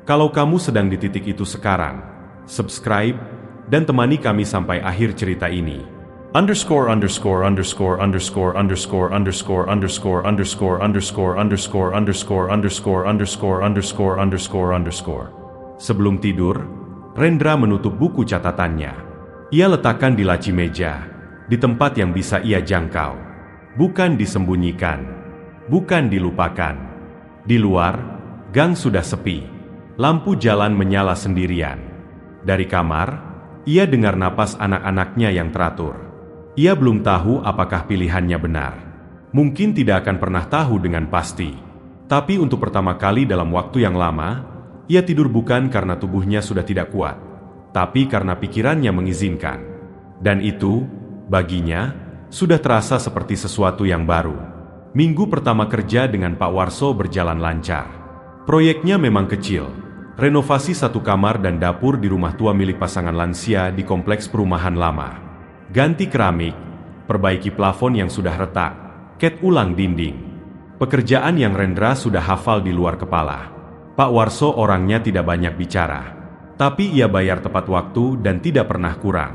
Kalau kamu sedang di titik itu sekarang, subscribe, dan temani kami sampai akhir cerita ini. Underscore underscore underscore underscore underscore underscore underscore underscore underscore underscore underscore underscore underscore underscore underscore underscore. Sebelum tidur, Rendra menutup buku catatannya. Ia letakkan di laci meja, di tempat yang bisa ia jangkau. Bukan disembunyikan, bukan dilupakan. Di luar, gang sudah sepi. Lampu jalan menyala sendirian. Dari kamar, ia dengar napas anak-anaknya yang teratur. Ia belum tahu apakah pilihannya benar. Mungkin tidak akan pernah tahu dengan pasti. Tapi untuk pertama kali dalam waktu yang lama, ia tidur bukan karena tubuhnya sudah tidak kuat, tapi karena pikirannya mengizinkan. Dan itu, baginya, sudah terasa seperti sesuatu yang baru. Minggu pertama kerja dengan Pak Warso berjalan lancar. Proyeknya memang kecil, renovasi 1 kamar dan dapur di rumah tua milik pasangan lansia di kompleks perumahan lama. Ganti keramik, perbaiki plafon yang sudah retak, cat ulang dinding. Pekerjaan yang Rendra sudah hafal di luar kepala. Pak Warso orangnya tidak banyak bicara. Tapi ia bayar tepat waktu dan tidak pernah kurang.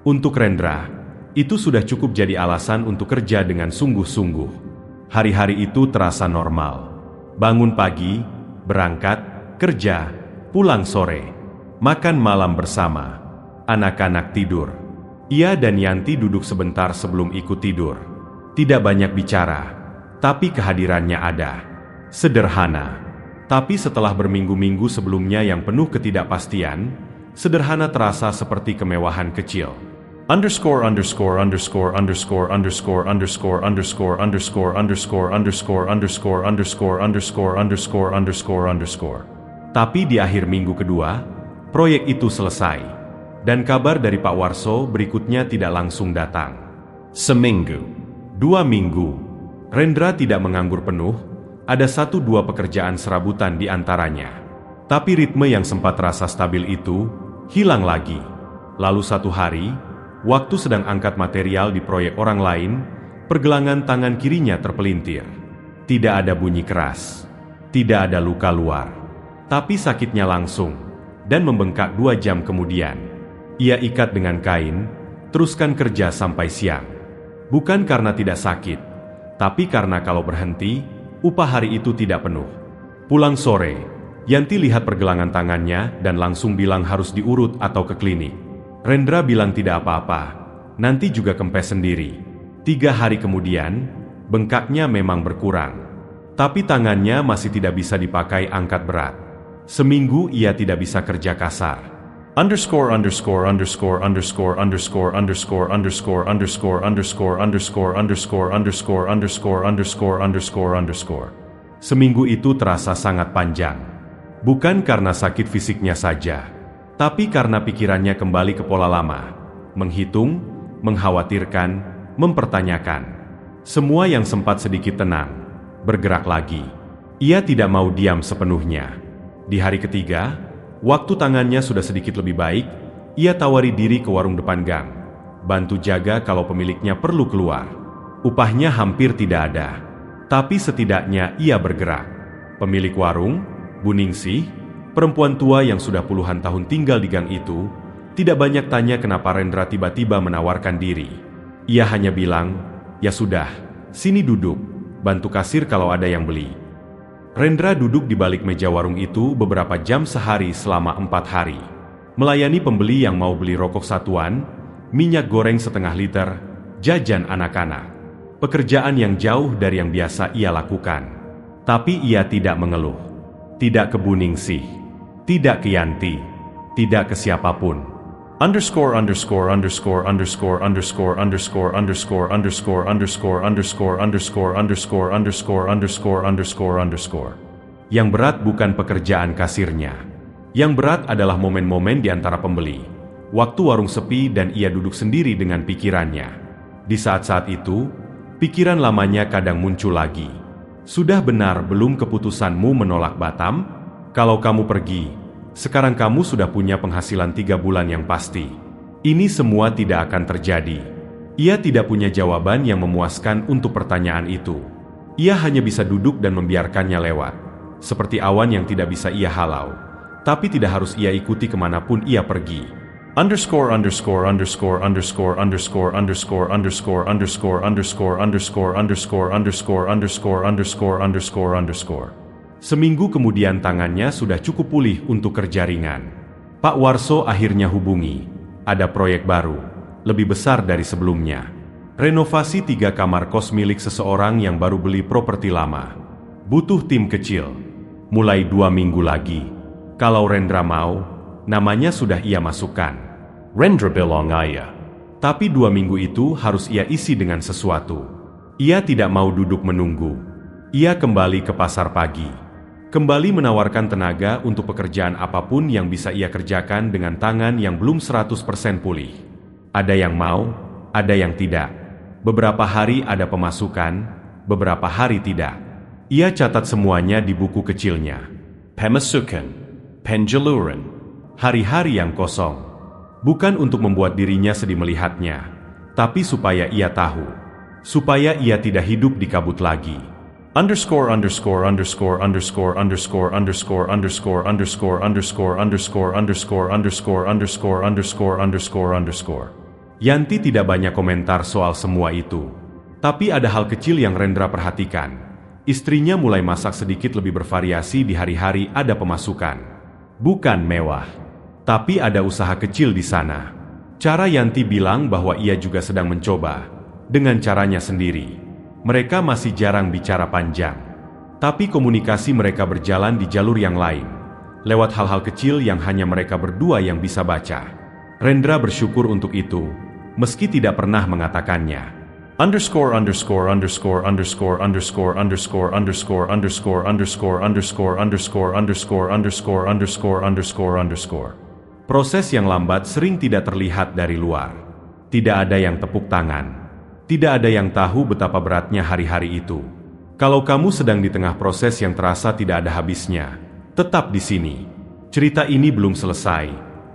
Untuk Rendra, itu sudah cukup jadi alasan untuk kerja dengan sungguh-sungguh. Hari-hari itu terasa normal. Bangun pagi, berangkat, kerja, pulang sore, makan malam bersama, anak-anak tidur. Ia dan Yanti duduk sebentar sebelum ikut tidur. Tidak banyak bicara, tapi kehadirannya ada. Sederhana. Tapi setelah berminggu-minggu sebelumnya yang penuh ketidakpastian, sederhana terasa seperti kemewahan kecil. Underscore underscore underscore underscore underscore underscore underscore underscore underscore underscore underscore underscore underscore underscore underscore underscore. Tapi di akhir minggu kedua, proyek itu selesai. Dan kabar dari Pak Warso berikutnya tidak langsung datang. Seminggu, 2 minggu, Rendra tidak menganggur penuh, ada 1-2 pekerjaan serabutan di antaranya. Tapi ritme yang sempat terasa stabil itu, hilang lagi. Lalu satu hari, waktu sedang angkat material di proyek orang lain, pergelangan tangan kirinya terpelintir. Tidak ada bunyi keras, tidak ada luka luar. Tapi sakitnya langsung, dan membengkak 2 jam kemudian. Ia ikat dengan kain, teruskan kerja sampai siang. Bukan karena tidak sakit, tapi karena kalau berhenti, upah hari itu tidak penuh. Pulang sore, Yanti lihat pergelangan tangannya dan langsung bilang harus diurut atau ke klinik. Rendra bilang tidak apa-apa, nanti juga kempes sendiri. 3 hari kemudian, bengkaknya memang berkurang. Tapi tangannya masih tidak bisa dipakai angkat berat. Seminggu ia tidak bisa kerja kasar. Underscore underscore underscore underscore underscore underscore underscore underscore underscore underscore underscore underscore underscore underscore underscore underscore. Seminggu itu terasa sangat panjang. Bukan karena sakit fisiknya saja, tapi karena pikirannya kembali ke pola lama. Menghitung, mengkhawatirkan, mempertanyakan. Semua yang sempat sedikit tenang, bergerak lagi. Ia tidak mau diam sepenuhnya. Di hari ketiga, waktu tangannya sudah sedikit lebih baik, ia tawari diri ke warung depan gang. Bantu jaga kalau pemiliknya perlu keluar. Upahnya hampir tidak ada. Tapi setidaknya ia bergerak. Pemilik warung, Bu Ningsih, perempuan tua yang sudah puluhan tahun tinggal di gang itu, tidak banyak tanya kenapa Rendra tiba-tiba menawarkan diri. Ia hanya bilang, "Ya sudah, sini duduk, bantu kasir kalau ada yang beli." Rendra duduk di balik meja warung itu beberapa jam sehari selama 4 hari. Melayani pembeli yang mau beli rokok satuan, minyak goreng setengah liter, jajan anak-anak. Pekerjaan yang jauh dari yang biasa ia lakukan. Tapi ia tidak mengeluh. Tidak ke Bu Ningsih, tidak ke Yanti, tidak ke siapapun. Underscore underscore underscore underscore underscore underscore underscore underscore underscore underscore underscore underscore underscore underscore underscore underscore. Yang berat bukan pekerjaan kasirnya. Yang berat adalah momen-momen di antara pembeli. Waktu warung sepi dan ia duduk sendiri dengan pikirannya. Di saat-saat itu, pikiran lamanya kadang muncul lagi. Sudah benar belum keputusanmu menolak Batam? Kalau kamu pergi, sekarang kamu sudah punya penghasilan 3 bulan yang pasti. Ini semua tidak akan terjadi. Ia tidak punya jawaban yang memuaskan untuk pertanyaan itu. Ia hanya bisa duduk dan membiarkannya lewat. Seperti awan yang tidak bisa ia halau. Tapi tidak harus ia ikuti kemanapun ia pergi. Underscore underscore underscore underscore underscore underscore underscore underscore underscore underscore underscore underscore underscore underscore underscore underscore. Seminggu kemudian tangannya sudah cukup pulih untuk kerja ringan. Pak Warso akhirnya hubungi. Ada proyek baru, lebih besar dari sebelumnya. Renovasi 3 kamar kos milik seseorang yang baru beli properti lama. Butuh tim kecil. Mulai 2 minggu lagi. Kalau Rendra mau, namanya sudah ia masukkan. Rendra bilang ayah. Tapi 2 minggu itu harus ia isi dengan sesuatu. Ia tidak mau duduk menunggu. Ia kembali ke pasar pagi. Kembali menawarkan tenaga untuk pekerjaan apapun yang bisa ia kerjakan dengan tangan yang belum 100% pulih. Ada yang mau, ada yang tidak. Beberapa hari ada pemasukan, beberapa hari tidak. Ia catat semuanya di buku kecilnya. Pemasukan, penjaluran. Hari-hari yang kosong. Bukan untuk membuat dirinya sedih melihatnya, tapi supaya ia tahu. Supaya ia tidak hidup di kabut lagi. Underscore underscore underscore underscore underscore underscore underscore underscore underscore underscore underscore underscore underscore underscore underscore underscore. Yanti tidak banyak komentar soal semua itu. Tapi ada hal kecil yang Rendra perhatikan. Istrinya mulai masak sedikit lebih bervariasi di hari-hari ada pemasukan. Bukan mewah. Tapi ada usaha kecil di sana. Cara Yanti bilang bahwa ia juga sedang mencoba. Dengan caranya sendiri. Mereka masih jarang bicara panjang. Tapi komunikasi mereka berjalan di jalur yang lain. Lewat hal-hal kecil yang hanya mereka berdua yang bisa baca. Rendra bersyukur untuk itu. Meski tidak pernah mengatakannya. Underscore underscore underscore underscore underscore underscore underscore underscore underscore underscore underscore underscore underscore underscore underscore underscore. Proses yang lambat sering tidak terlihat dari luar. Tidak ada yang tepuk tangan. Tidak ada yang tahu betapa beratnya hari-hari itu. Kalau kamu sedang di tengah proses yang terasa tidak ada habisnya, tetap di sini. Cerita ini belum selesai,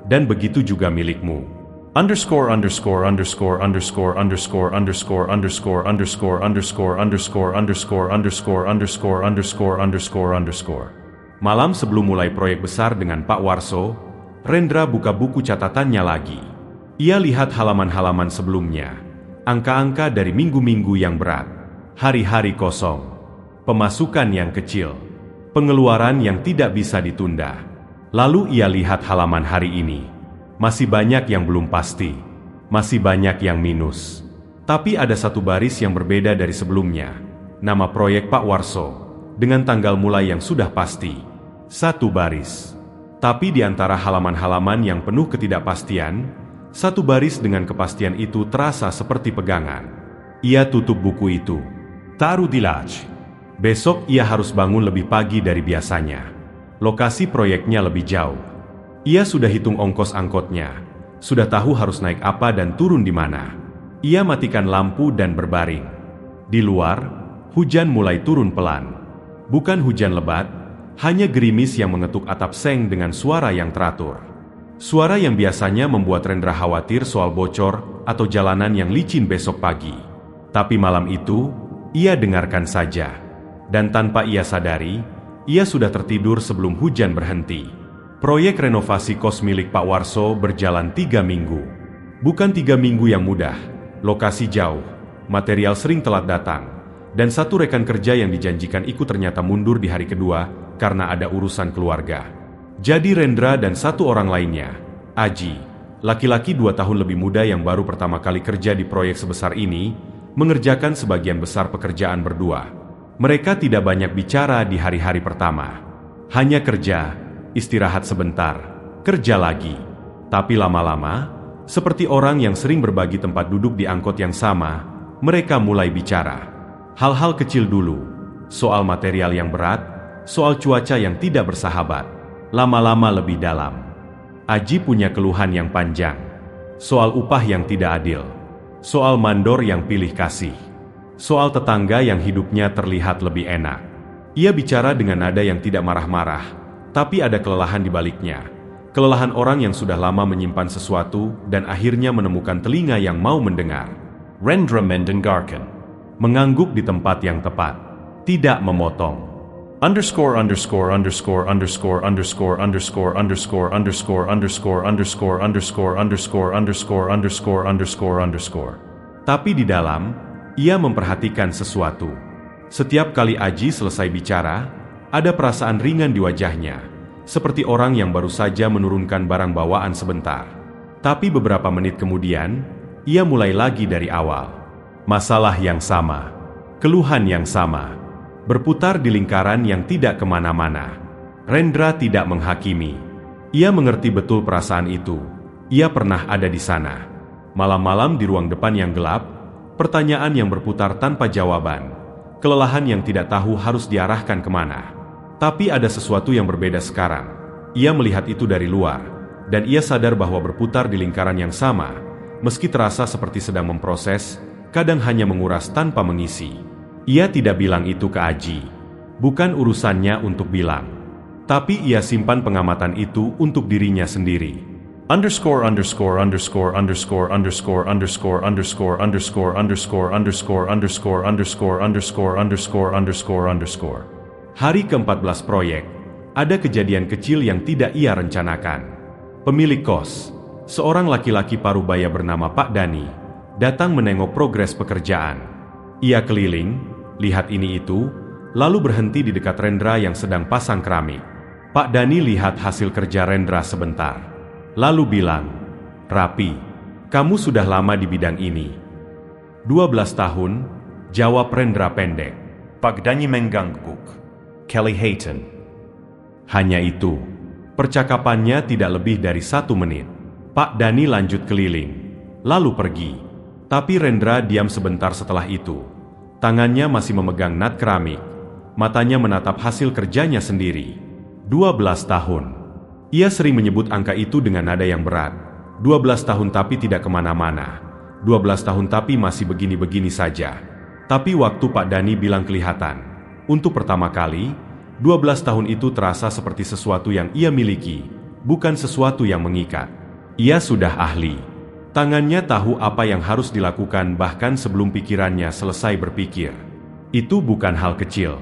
dan begitu juga milikmu. Underscore underscore underscore underscore underscore underscore underscore underscore underscore underscore underscore underscore underscore underscore underscore underscore. Malam sebelum mulai proyek besar dengan Pak Warso, Rendra buka buku catatannya lagi. Ia lihat halaman-halaman sebelumnya, angka-angka dari minggu-minggu yang berat, hari-hari kosong, pemasukan yang kecil, pengeluaran yang tidak bisa ditunda. Lalu ia lihat halaman hari ini. Masih banyak yang belum pasti, masih banyak yang minus. Tapi ada satu baris yang berbeda dari sebelumnya. Nama proyek Pak Warso, dengan tanggal mulai yang sudah pasti. Satu baris. Tapi di antara halaman-halaman yang penuh ketidakpastian, satu baris dengan kepastian itu terasa seperti pegangan. Ia tutup buku itu. Taruh di laci. Besok ia harus bangun lebih pagi dari biasanya. Lokasi proyeknya lebih jauh. Ia sudah hitung ongkos angkotnya, sudah tahu harus naik apa dan turun di mana. Ia matikan lampu dan berbaring. Di luar, hujan mulai turun pelan. Bukan hujan lebat, hanya gerimis yang mengetuk atap seng dengan suara yang teratur. Suara yang biasanya membuat Rendra khawatir soal bocor atau jalanan yang licin besok pagi. Tapi malam itu, ia dengarkan saja. Dan tanpa ia sadari, ia sudah tertidur sebelum hujan berhenti. Proyek renovasi kos milik Pak Warso berjalan 3 minggu. Bukan 3 minggu yang mudah, lokasi jauh, material sering telat datang, dan satu rekan kerja yang dijanjikan ikut ternyata mundur di hari kedua karena ada urusan keluarga. Jadi Rendra dan satu orang lainnya, Aji, laki-laki 2 tahun lebih muda yang baru pertama kali kerja di proyek sebesar ini, mengerjakan sebagian besar pekerjaan berdua. Mereka tidak banyak bicara di hari-hari pertama. Hanya kerja, istirahat sebentar, kerja lagi. Tapi lama-lama, seperti orang yang sering berbagi tempat duduk di angkot yang sama, mereka mulai bicara. Hal-hal kecil dulu, soal material yang berat, soal cuaca yang tidak bersahabat, lama-lama lebih dalam. Aji punya keluhan yang panjang, soal upah yang tidak adil, soal mandor yang pilih kasih, soal tetangga yang hidupnya terlihat lebih enak. Ia bicara dengan nada yang tidak marah-marah, tapi ada kelelahan di baliknya. Kelelahan orang yang sudah lama menyimpan sesuatu dan akhirnya menemukan telinga yang mau mendengar. Rendra mendengarkan. Mengangguk di tempat yang tepat. Tidak memotong. Underscore underscore underscore underscore underscore underscore underscore underscore underscore underscore underscore underscore underscore underscore underscore underscore. Tapi di dalam, ia memperhatikan sesuatu. Setiap kali Aji selesai bicara, ada perasaan ringan di wajahnya, seperti orang yang baru saja menurunkan barang bawaan sebentar. Tapi beberapa menit kemudian, ia mulai lagi dari awal. Masalah yang sama, keluhan yang sama, berputar di lingkaran yang tidak kemana-mana. Rendra tidak menghakimi. Ia mengerti betul perasaan itu. Ia pernah ada di sana. Malam-malam di ruang depan yang gelap, pertanyaan yang berputar tanpa jawaban, kelelahan yang tidak tahu harus diarahkan kemana. Tapi ada sesuatu yang berbeda sekarang. Ia melihat itu dari luar, dan ia sadar bahwa berputar di lingkaran yang sama, meski terasa seperti sedang memproses, kadang hanya menguras tanpa mengisi. Ia tidak bilang itu ke Aji. Bukan urusannya untuk bilang. Tapi ia simpan pengamatan itu untuk dirinya sendiri. Underscore underscore underscore underscore underscore underscore underscore underscore underscore underscore underscore underscore underscore underscore underscore underscore. Hari ke-14 proyek, ada kejadian kecil yang tidak ia rencanakan. Pemilik kos, seorang laki-laki parubaya bernama Pak Dani, datang menengok progres pekerjaan. Ia keliling, lihat ini itu, lalu berhenti di dekat Rendra yang sedang pasang keramik. Pak Dhani lihat hasil kerja Rendra sebentar. Lalu bilang, "Rapi, kamu sudah lama di bidang ini." 12 tahun, jawab Rendra pendek. Pak Dhani mengangguk. Kelly Hayton. Hanya itu. Percakapannya tidak lebih dari 1 menit. Pak Dhani lanjut keliling, lalu pergi. Tapi Rendra diam sebentar setelah itu. Tangannya masih memegang nat keramik. Matanya menatap hasil kerjanya sendiri. 12 tahun. Ia sering menyebut angka itu dengan nada yang berat. 12 tahun tapi tidak kemana-mana. 12 tahun tapi masih begini-begini saja. Tapi waktu Pak Dhani bilang kelihatan. Untuk pertama kali, 12 tahun itu terasa seperti sesuatu yang ia miliki, bukan sesuatu yang mengikat. Ia sudah ahli. Tangannya tahu apa yang harus dilakukan bahkan sebelum pikirannya selesai berpikir. Itu bukan hal kecil.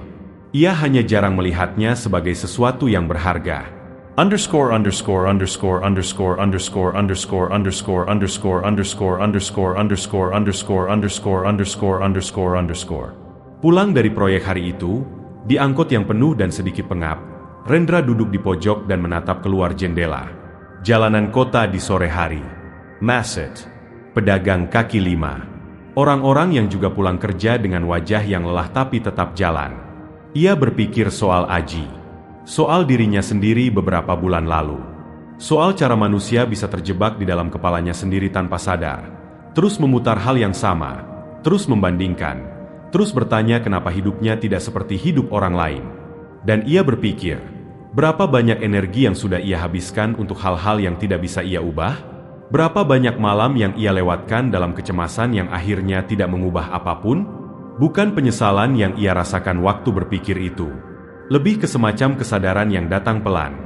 Ia hanya jarang melihatnya sebagai sesuatu yang berharga. Underscore underscore underscore underscore underscore underscore underscore underscore underscore underscore underscore underscore underscore underscore underscore underscore. Pulang dari proyek hari itu, di angkot yang penuh dan sedikit pengap, Rendra duduk di pojok dan menatap keluar jendela. Jalanan kota di sore hari. Macet. Pedagang kaki lima. Orang-orang yang juga pulang kerja dengan wajah yang lelah tapi tetap jalan. Ia berpikir soal Aji. Soal dirinya sendiri beberapa bulan lalu. Soal cara manusia bisa terjebak di dalam kepalanya sendiri tanpa sadar. Terus memutar hal yang sama. Terus membandingkan. Terus bertanya kenapa hidupnya tidak seperti hidup orang lain. Dan ia berpikir, berapa banyak energi yang sudah ia habiskan untuk hal-hal yang tidak bisa ia ubah? Berapa banyak malam yang ia lewatkan dalam kecemasan yang akhirnya tidak mengubah apapun? Bukan penyesalan yang ia rasakan waktu berpikir itu. Lebih ke semacam kesadaran yang datang pelan,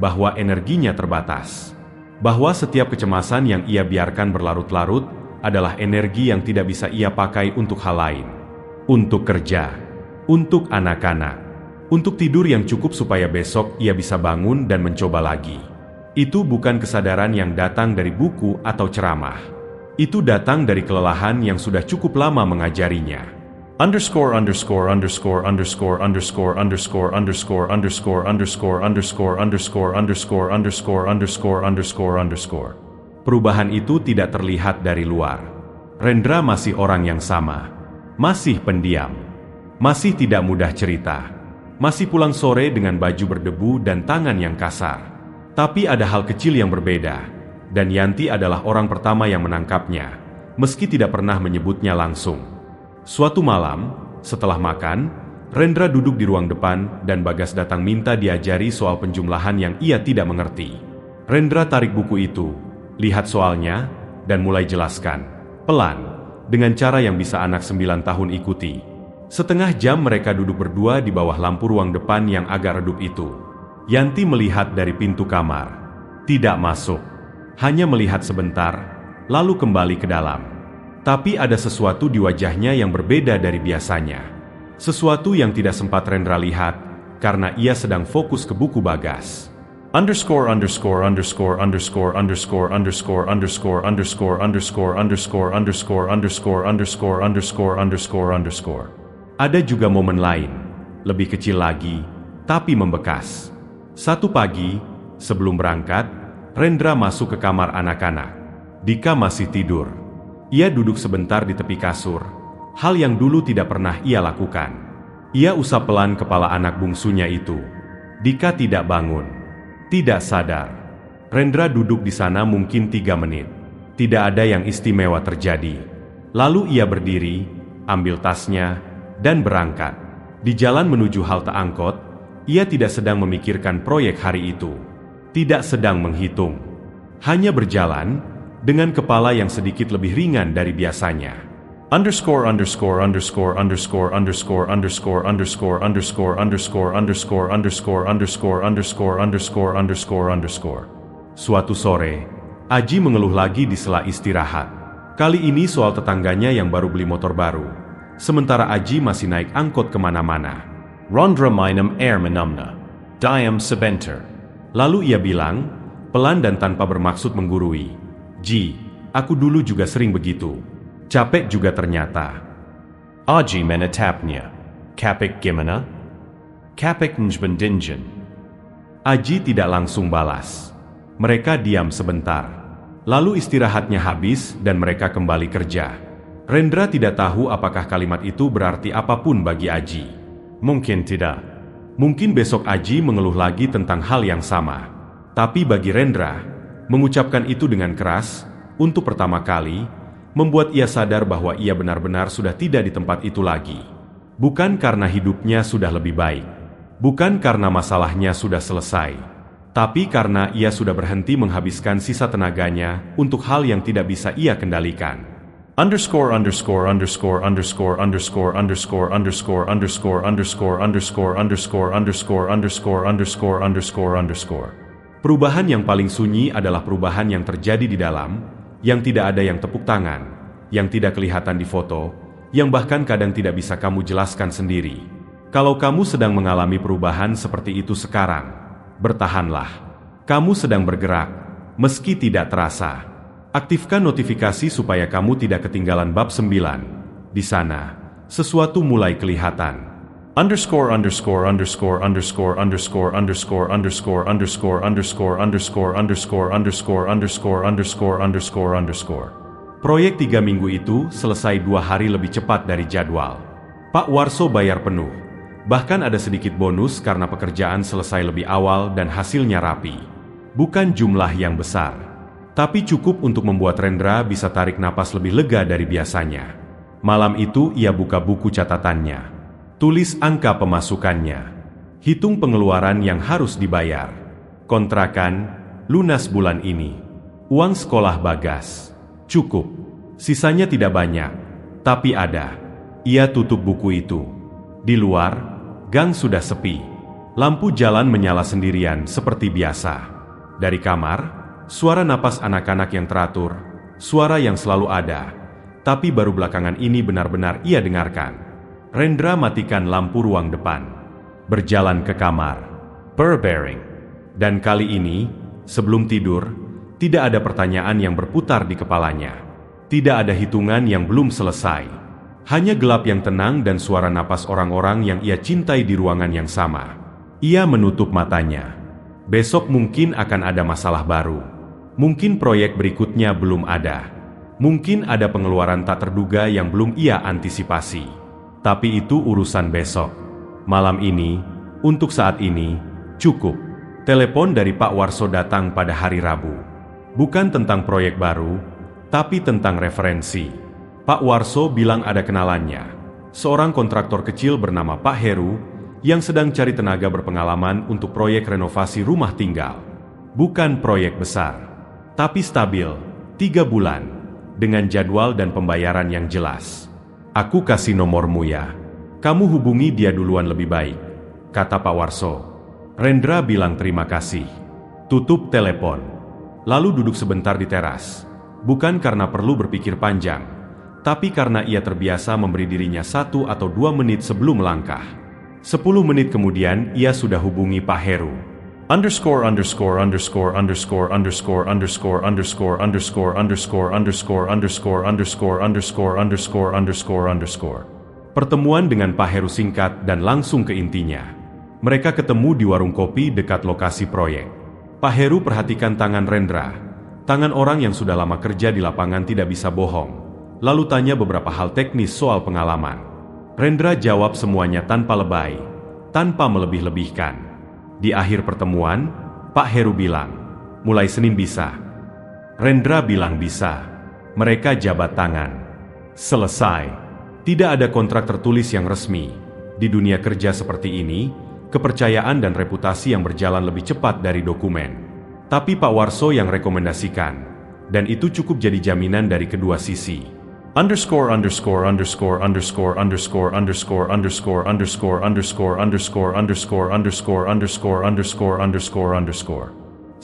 bahwa energinya terbatas. Bahwa setiap kecemasan yang ia biarkan berlarut-larut adalah energi yang tidak bisa ia pakai untuk hal lain. Untuk kerja, untuk anak-anak, untuk tidur yang cukup supaya besok ia bisa bangun dan mencoba lagi. Itu bukan kesadaran yang datang dari buku atau ceramah. Itu datang dari kelelahan yang sudah cukup lama mengajarinya. Underscore underscore underscore underscore underscore underscore underscore underscore underscore underscore underscore underscore underscore underscore underscore underscore. Perubahan itu tidak terlihat dari luar. Rendra masih orang yang sama. Masih pendiam. Masih tidak mudah cerita. Masih pulang sore dengan baju berdebu dan tangan yang kasar. Tapi ada hal kecil yang berbeda. Dan Yanti adalah orang pertama yang menangkapnya, meski tidak pernah menyebutnya langsung. Suatu malam, setelah makan, Rendra duduk di ruang depan dan Bagas datang minta diajari soal penjumlahan yang ia tidak mengerti. Rendra tarik buku itu, lihat soalnya, dan mulai jelaskan, pelan, dengan cara yang bisa anak 9 tahun ikuti. Setengah jam mereka duduk berdua di bawah lampu ruang depan yang agak redup itu. Yanti melihat dari pintu kamar. Tidak masuk. Hanya melihat sebentar, lalu kembali ke dalam. Tapi ada sesuatu di wajahnya yang berbeda dari biasanya. Sesuatu yang tidak sempat Rendra lihat, karena ia sedang fokus ke buku Bagas. Underscore underscore underscore underscore underscore underscore underscore underscore underscore underscore underscore underscore underscore underscore underscore underscore. Ada juga momen lain, lebih kecil lagi, tapi membekas. Satu pagi, sebelum berangkat, Rendra masuk ke kamar anak-anak. Dika masih tidur. Ia duduk sebentar di tepi kasur, hal yang dulu tidak pernah ia lakukan. Ia usap pelan kepala anak bungsunya itu. Dika tidak bangun, tidak sadar. Rendra duduk di sana mungkin 3 menit. Tidak ada yang istimewa terjadi. Lalu ia berdiri, ambil tasnya, dan berangkat. Di jalan menuju halte angkot, ia tidak sedang memikirkan proyek hari itu. Tidak sedang menghitung. Hanya berjalan, dengan kepala yang sedikit lebih ringan dari biasanya. Underscore underscore underscore underscore underscore underscore underscore underscore underscore underscore underscore underscore underscore underscore underscore underscore. Suatu sore, Aji mengeluh lagi di sela istirahat. Kali ini soal tetangganya yang baru beli motor baru. Sementara Aji masih naik angkot kemana-mana. Rondra minem air menamna. Diam sebenter. Lalu ia bilang, pelan dan tanpa bermaksud menggurui. Ji, aku dulu juga sering begitu. Capek juga ternyata. Aji menetapnya. Capek gimana? Capek njbendinjen. Aji tidak langsung balas. Mereka diam sebentar. Lalu istirahatnya habis dan mereka kembali kerja. Rendra tidak tahu apakah kalimat itu berarti apapun bagi Aji. Mungkin tidak. Mungkin besok Aji mengeluh lagi tentang hal yang sama. Tapi bagi Rendra, mengucapkan itu dengan keras, untuk pertama kali, membuat ia sadar bahwa ia benar-benar sudah tidak di tempat itu lagi. Bukan karena hidupnya sudah lebih baik. Bukan karena masalahnya sudah selesai. Tapi karena ia sudah berhenti menghabiskan sisa tenaganya untuk hal yang tidak bisa ia kendalikan. Underscore underscore underscore underscore underscore underscore underscore underscore underscore underscore underscore underscore underscore underscore underscore underscore. Perubahan yang paling sunyi adalah perubahan yang terjadi di dalam, yang tidak ada yang tepuk tangan, yang tidak kelihatan di foto, yang bahkan kadang tidak bisa kamu jelaskan sendiri. Kalau kamu sedang mengalami perubahan seperti itu sekarang, bertahanlah. Kamu sedang bergerak, meski tidak terasa. Aktifkan notifikasi supaya kamu tidak ketinggalan bab 9. Di sana, sesuatu mulai kelihatan. Underscore underscore underscore underscore underscore underscore underscore underscore underscore underscore underscore underscore underscore underscore underscore underscore. Proyek 3 minggu itu selesai 2 hari lebih cepat dari jadwal. Pak Warso bayar penuh. Bahkan ada sedikit bonus karena pekerjaan selesai lebih awal dan hasilnya rapi. Bukan jumlah yang besar, tapi cukup untuk membuat Rendra bisa tarik napas lebih lega dari biasanya. Malam itu ia buka buku catatannya. Tulis angka pemasukannya. Hitung pengeluaran yang harus dibayar. Kontrakan, lunas bulan ini. Uang sekolah Bagas. Cukup. Sisanya tidak banyak, tapi ada. Ia tutup buku itu. Di luar, gang sudah sepi. Lampu jalan menyala sendirian seperti biasa. Dari kamar, suara napas anak-anak yang teratur, suara yang selalu ada. Tapi baru belakangan ini benar-benar ia dengarkan. Rendra matikan lampu ruang depan. Berjalan ke kamar. Berbaring. Dan kali ini, sebelum tidur, tidak ada pertanyaan yang berputar di kepalanya. Tidak ada hitungan yang belum selesai. Hanya gelap yang tenang dan suara napas orang-orang yang ia cintai di ruangan yang sama. Ia menutup matanya. Besok mungkin akan ada masalah baru. Mungkin proyek berikutnya belum ada. Mungkin ada pengeluaran tak terduga yang belum ia antisipasi. Tapi itu urusan besok. Malam ini, untuk saat ini, cukup. Telepon dari Pak Warso datang pada hari Rabu. Bukan tentang proyek baru, tapi tentang referensi. Pak Warso bilang ada kenalannya, seorang kontraktor kecil bernama Pak Heru, yang sedang cari tenaga berpengalaman untuk proyek renovasi rumah tinggal. Bukan proyek besar, tapi stabil, 3 bulan, dengan jadwal dan pembayaran yang jelas. Aku kasih nomormu ya. Kamu hubungi dia duluan lebih baik, kata Pak Warso. Rendra bilang terima kasih. Tutup telepon. Lalu duduk sebentar di teras. Bukan karena perlu berpikir panjang, tapi karena ia terbiasa memberi dirinya 1 atau 2 menit sebelum melangkah. 10 menit kemudian ia sudah hubungi Pak Heru. Underscore underscore underscore underscore underscore underscore underscore underscore underscore underscore underscore underscore underscore underscore underscore underscore. Pertemuan dengan Pak Heru singkat dan langsung ke intinya. Mereka ketemu di warung kopi dekat lokasi proyek. Pak Heru perhatikan tangan Rendra. Tangan orang yang sudah lama kerja di lapangan tidak bisa bohong. Lalu tanya beberapa hal teknis soal pengalaman. Rendra jawab semuanya tanpa lebay, tanpa melebih-lebihkan. Di akhir pertemuan, Pak Heru bilang, mulai Senin bisa. Rendra bilang bisa. Mereka jabat tangan. Selesai. Tidak ada kontrak tertulis yang resmi. Di dunia kerja seperti ini, kepercayaan dan reputasi yang berjalan lebih cepat dari dokumen. Tapi Pak Warso yang rekomendasikan, dan itu cukup jadi jaminan dari kedua sisi. Underscore underscore underscore underscore underscore underscore underscore underscore underscore underscore underscore underscore underscore underscore underscore underscore.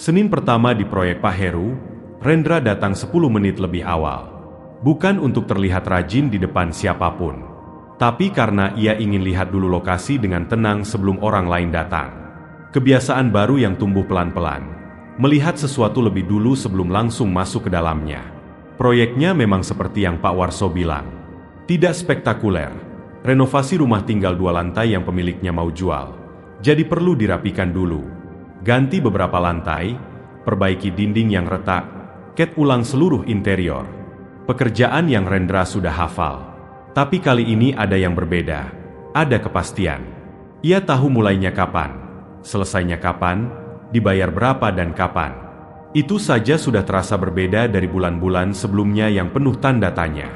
Senin pertama di proyek Pak Heru, Rendra datang 10 menit lebih awal. Bukan untuk terlihat rajin di depan siapapun, tapi karena ia ingin lihat dulu lokasi dengan tenang sebelum orang lain datang. Kebiasaan baru yang tumbuh pelan-pelan, melihat sesuatu lebih dulu sebelum langsung masuk ke dalamnya. Proyeknya memang seperti yang Pak Warso bilang. Tidak spektakuler. Renovasi rumah tinggal 2 lantai yang pemiliknya mau jual. Jadi perlu dirapikan dulu. Ganti beberapa lantai, perbaiki dinding yang retak, cat ulang seluruh interior. Pekerjaan yang Rendra sudah hafal. Tapi kali ini ada yang berbeda. Ada kepastian. Ia tahu mulainya kapan, selesainya kapan, dibayar berapa dan kapan. Itu saja sudah terasa berbeda dari bulan-bulan sebelumnya yang penuh tanda tanya.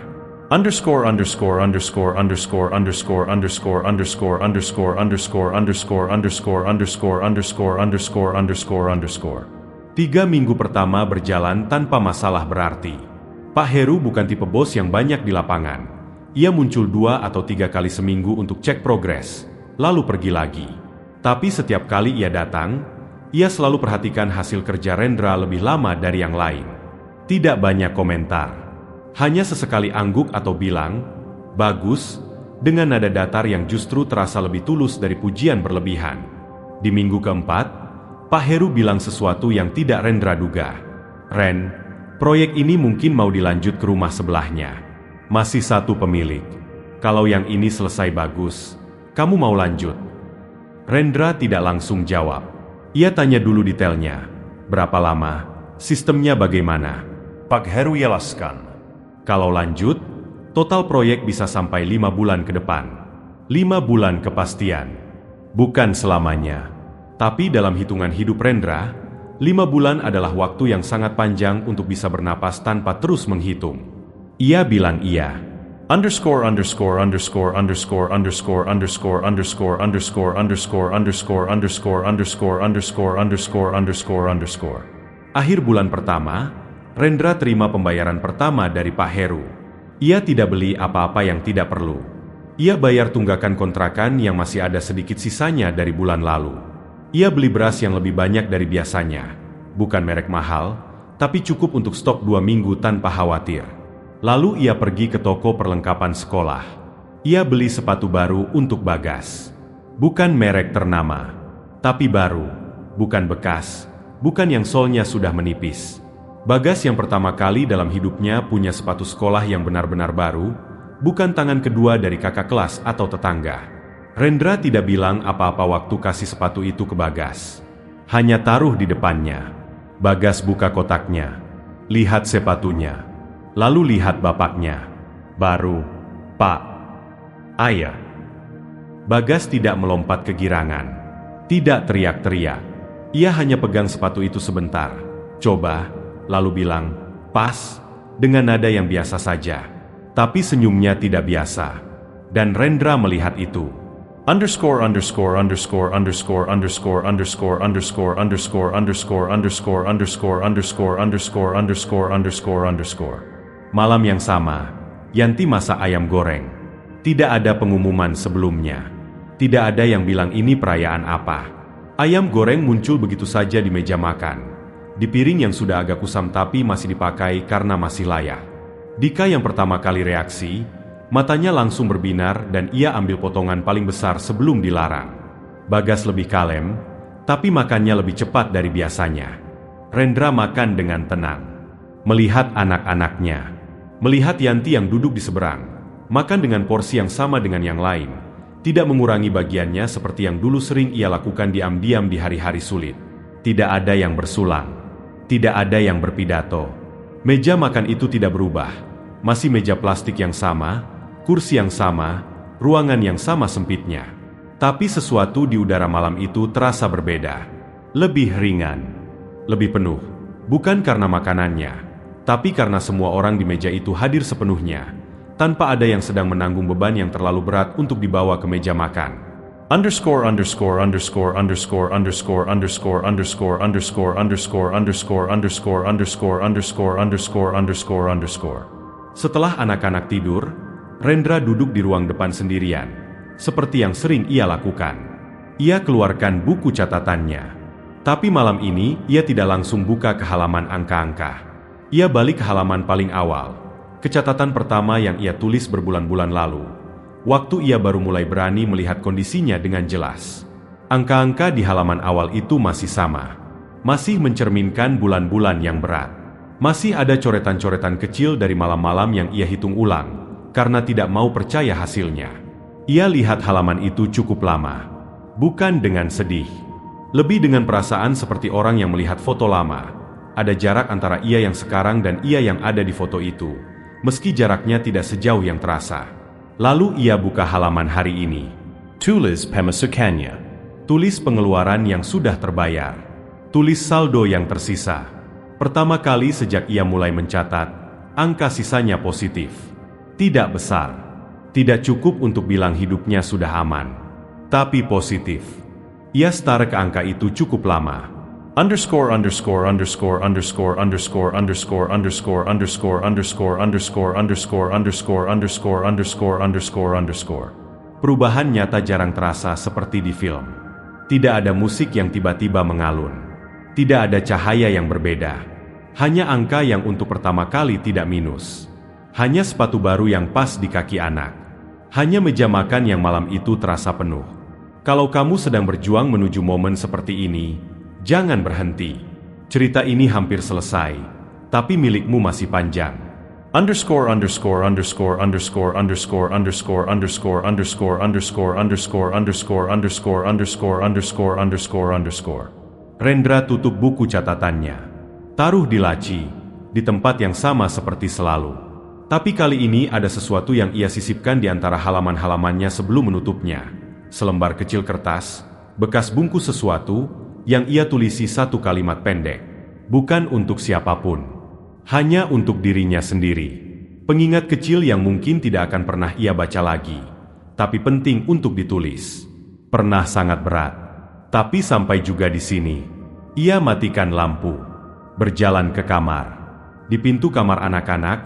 Underscore underscore underscore underscore underscore underscore underscore underscore underscore underscore underscore underscore underscore underscore underscore underscore. 3 minggu pertama berjalan tanpa masalah berarti. Pak Heru bukan tipe bos yang banyak di lapangan. Ia muncul 2 atau 3 kali seminggu untuk cek progres, lalu pergi lagi. Tapi setiap kali ia datang, ia selalu perhatikan hasil kerja Rendra lebih lama dari yang lain. Tidak banyak komentar. Hanya sesekali angguk atau bilang, "Bagus," dengan nada datar yang justru terasa lebih tulus dari pujian berlebihan. Di minggu keempat, Pak Heru bilang sesuatu yang tidak Rendra duga. "Ren, proyek ini mungkin mau dilanjut ke rumah sebelahnya. Masih 1 pemilik. Kalau yang ini selesai bagus, kamu mau lanjut?" Rendra tidak langsung jawab. Ia tanya dulu detailnya. Berapa lama? Sistemnya bagaimana? Pak Heru jelaskan. Kalau lanjut, total proyek bisa sampai 5 bulan ke depan. 5 bulan kepastian. Bukan selamanya. Tapi dalam hitungan hidup Rendra, 5 bulan adalah waktu yang sangat panjang untuk bisa bernapas tanpa terus menghitung. Ia bilang iya. Underscore underscore underscore underscore underscore underscore underscore underscore underscore underscore underscore underscore underscore underscore underscore underscore. Akhir bulan pertama, Rendra terima pembayaran pertama dari Pak Heru. Ia tidak beli apa-apa yang tidak perlu. Ia bayar tunggakan kontrakan yang masih ada sedikit sisanya dari bulan lalu. Ia beli beras yang lebih banyak dari biasanya. Bukan merek mahal, tapi cukup untuk stok 2 minggu tanpa khawatir. Lalu ia pergi ke toko perlengkapan sekolah. Ia beli sepatu baru untuk Bagas. Bukan merek ternama, tapi baru. Bukan bekas, bukan yang solnya sudah menipis. Bagas yang pertama kali dalam hidupnya punya sepatu sekolah yang benar-benar baru, bukan tangan kedua dari kakak kelas atau tetangga. Rendra tidak bilang apa-apa waktu kasih sepatu itu ke Bagas. Hanya taruh di depannya. Bagas buka kotaknya. Lihat sepatunya. Lalu lihat bapaknya. "Baru, Pak." "Ayah." Bagas tidak melompat kegirangan. Tidak teriak-teriak. Ia hanya pegang sepatu itu sebentar. Coba, lalu bilang, "Pas," dengan nada yang biasa saja. Tapi senyumnya tidak biasa. Dan Rendra melihat itu. Underscore underscore underscore underscore underscore underscore underscore underscore underscore underscore underscore underscore underscore underscore underscore underscore. Malam yang sama, Yanti masak ayam goreng. Tidak ada pengumuman sebelumnya. Tidak ada yang bilang ini perayaan apa. Ayam goreng muncul begitu saja di meja makan. Di piring yang sudah agak kusam tapi masih dipakai karena masih layak. Dika yang pertama kali reaksi, matanya langsung berbinar dan ia ambil potongan paling besar sebelum dilarang. Bagas lebih kalem, tapi makannya lebih cepat dari biasanya. Rendra makan dengan tenang. Melihat anak-anaknya. Melihat Yanti yang duduk di seberang, makan dengan porsi yang sama dengan yang lain, tidak mengurangi bagiannya seperti yang dulu sering ia lakukan diam-diam di hari-hari sulit. Tidak ada yang bersulang, tidak ada yang berpidato. Meja makan itu tidak berubah, masih meja plastik yang sama, kursi yang sama, ruangan yang sama sempitnya. Tapi sesuatu di udara malam itu terasa berbeda, lebih ringan, lebih penuh, bukan karena makanannya, tapi karena semua orang di meja itu hadir sepenuhnya, tanpa ada yang sedang menanggung beban yang terlalu berat untuk dibawa ke meja makan. Underscore underscore underscore underscore underscore underscore underscore underscore underscore underscore underscore underscore underscore underscore underscore underscore. Setelah anak-anak tidur, Rendra duduk di ruang depan sendirian, seperti yang sering ia lakukan. Ia keluarkan buku catatannya. Tapi malam ini ia tidak langsung buka ke halaman angka-angka. Ia balik ke halaman paling awal, ke catatan pertama yang ia tulis berbulan-bulan lalu. Waktu ia baru mulai berani melihat kondisinya dengan jelas. Angka-angka di halaman awal itu masih sama. Masih mencerminkan bulan-bulan yang berat. Masih ada coretan-coretan kecil dari malam-malam yang ia hitung ulang, karena tidak mau percaya hasilnya. Ia lihat halaman itu cukup lama. Bukan dengan sedih. Lebih dengan perasaan seperti orang yang melihat foto lama. Ada jarak antara ia yang sekarang dan ia yang ada di foto itu, meski jaraknya tidak sejauh yang terasa. Lalu ia buka halaman hari ini. Tulis pemasukannya. Tulis pengeluaran yang sudah terbayar. Tulis saldo yang tersisa. Pertama kali sejak ia mulai mencatat, angka sisanya positif. Tidak besar. Tidak cukup untuk bilang hidupnya sudah aman. Tapi positif. Ia setara ke angka itu cukup lama. Underscore underscore underscore underscore underscore underscore underscore underscore underscore underscore underscore underscore underscore underscore underscore underscore. Perubahan nyata jarang terasa seperti di film. Tidak ada musik yang tiba-tiba mengalun. Tidak ada cahaya yang berbeda. Hanya angka yang untuk pertama kali tidak minus. Hanya sepatu baru yang pas di kaki anak. Hanya meja makan yang malam itu terasa penuh. Kalau kamu sedang berjuang menuju momen seperti ini, jangan berhenti. Cerita ini hampir selesai, tapi milikmu masih panjang. Underscore underscore underscore underscore underscore underscore underscore underscore underscore underscore underscore underscore underscore underscore underscore underscore. Rendra tutup buku catatannya. Taruh di laci, di tempat yang sama seperti selalu. Tapi kali ini ada sesuatu yang ia sisipkan di antara halaman-halamannya sebelum menutupnya. Selembar kecil kertas, bekas bungkus sesuatu, yang ia tulisi satu kalimat pendek. Bukan untuk siapapun. Hanya untuk dirinya sendiri. Pengingat kecil yang mungkin tidak akan pernah ia baca lagi. Tapi penting untuk ditulis. Pernah sangat berat. Tapi sampai juga di sini. Ia matikan lampu. Berjalan ke kamar. Di pintu kamar anak-anak,